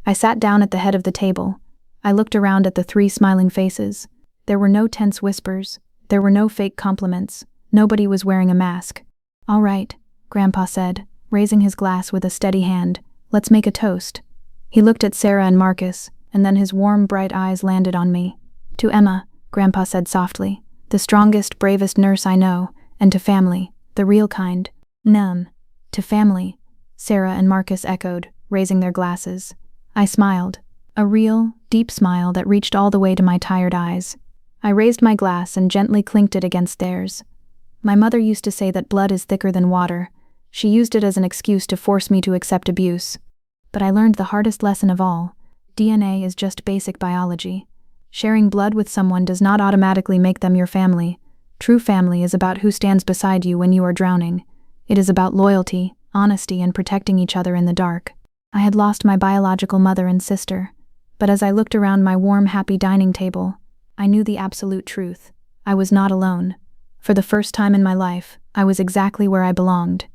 S1: I sat down at the head of the table. I looked around at the 3 smiling faces. There were no tense whispers. There were no fake compliments. Nobody was wearing a mask. All right, Grandpa said, raising his glass with a steady hand. Let's make a toast. He looked at Sarah and Marcus, and then his warm, bright eyes landed on me. To Emma, Grandpa said softly, the strongest, bravest nurse I know, and to family, the real kind. None. To family, Sarah and Marcus echoed, raising their glasses. I smiled, a real, deep smile that reached all the way to my tired eyes. I raised my glass and gently clinked it against theirs. My mother used to say that blood is thicker than water. She used it as an excuse to force me to accept abuse. But I learned the hardest lesson of all. DNA is just basic biology. Sharing blood with someone does not automatically make them your family. True family is about who stands beside you when you are drowning. It is about loyalty, honesty, and protecting each other in the dark. I had lost my biological mother and sister, but as I looked around my warm, happy dining table, I knew the absolute truth. I was not alone. For the first time in my life, I was exactly where I belonged.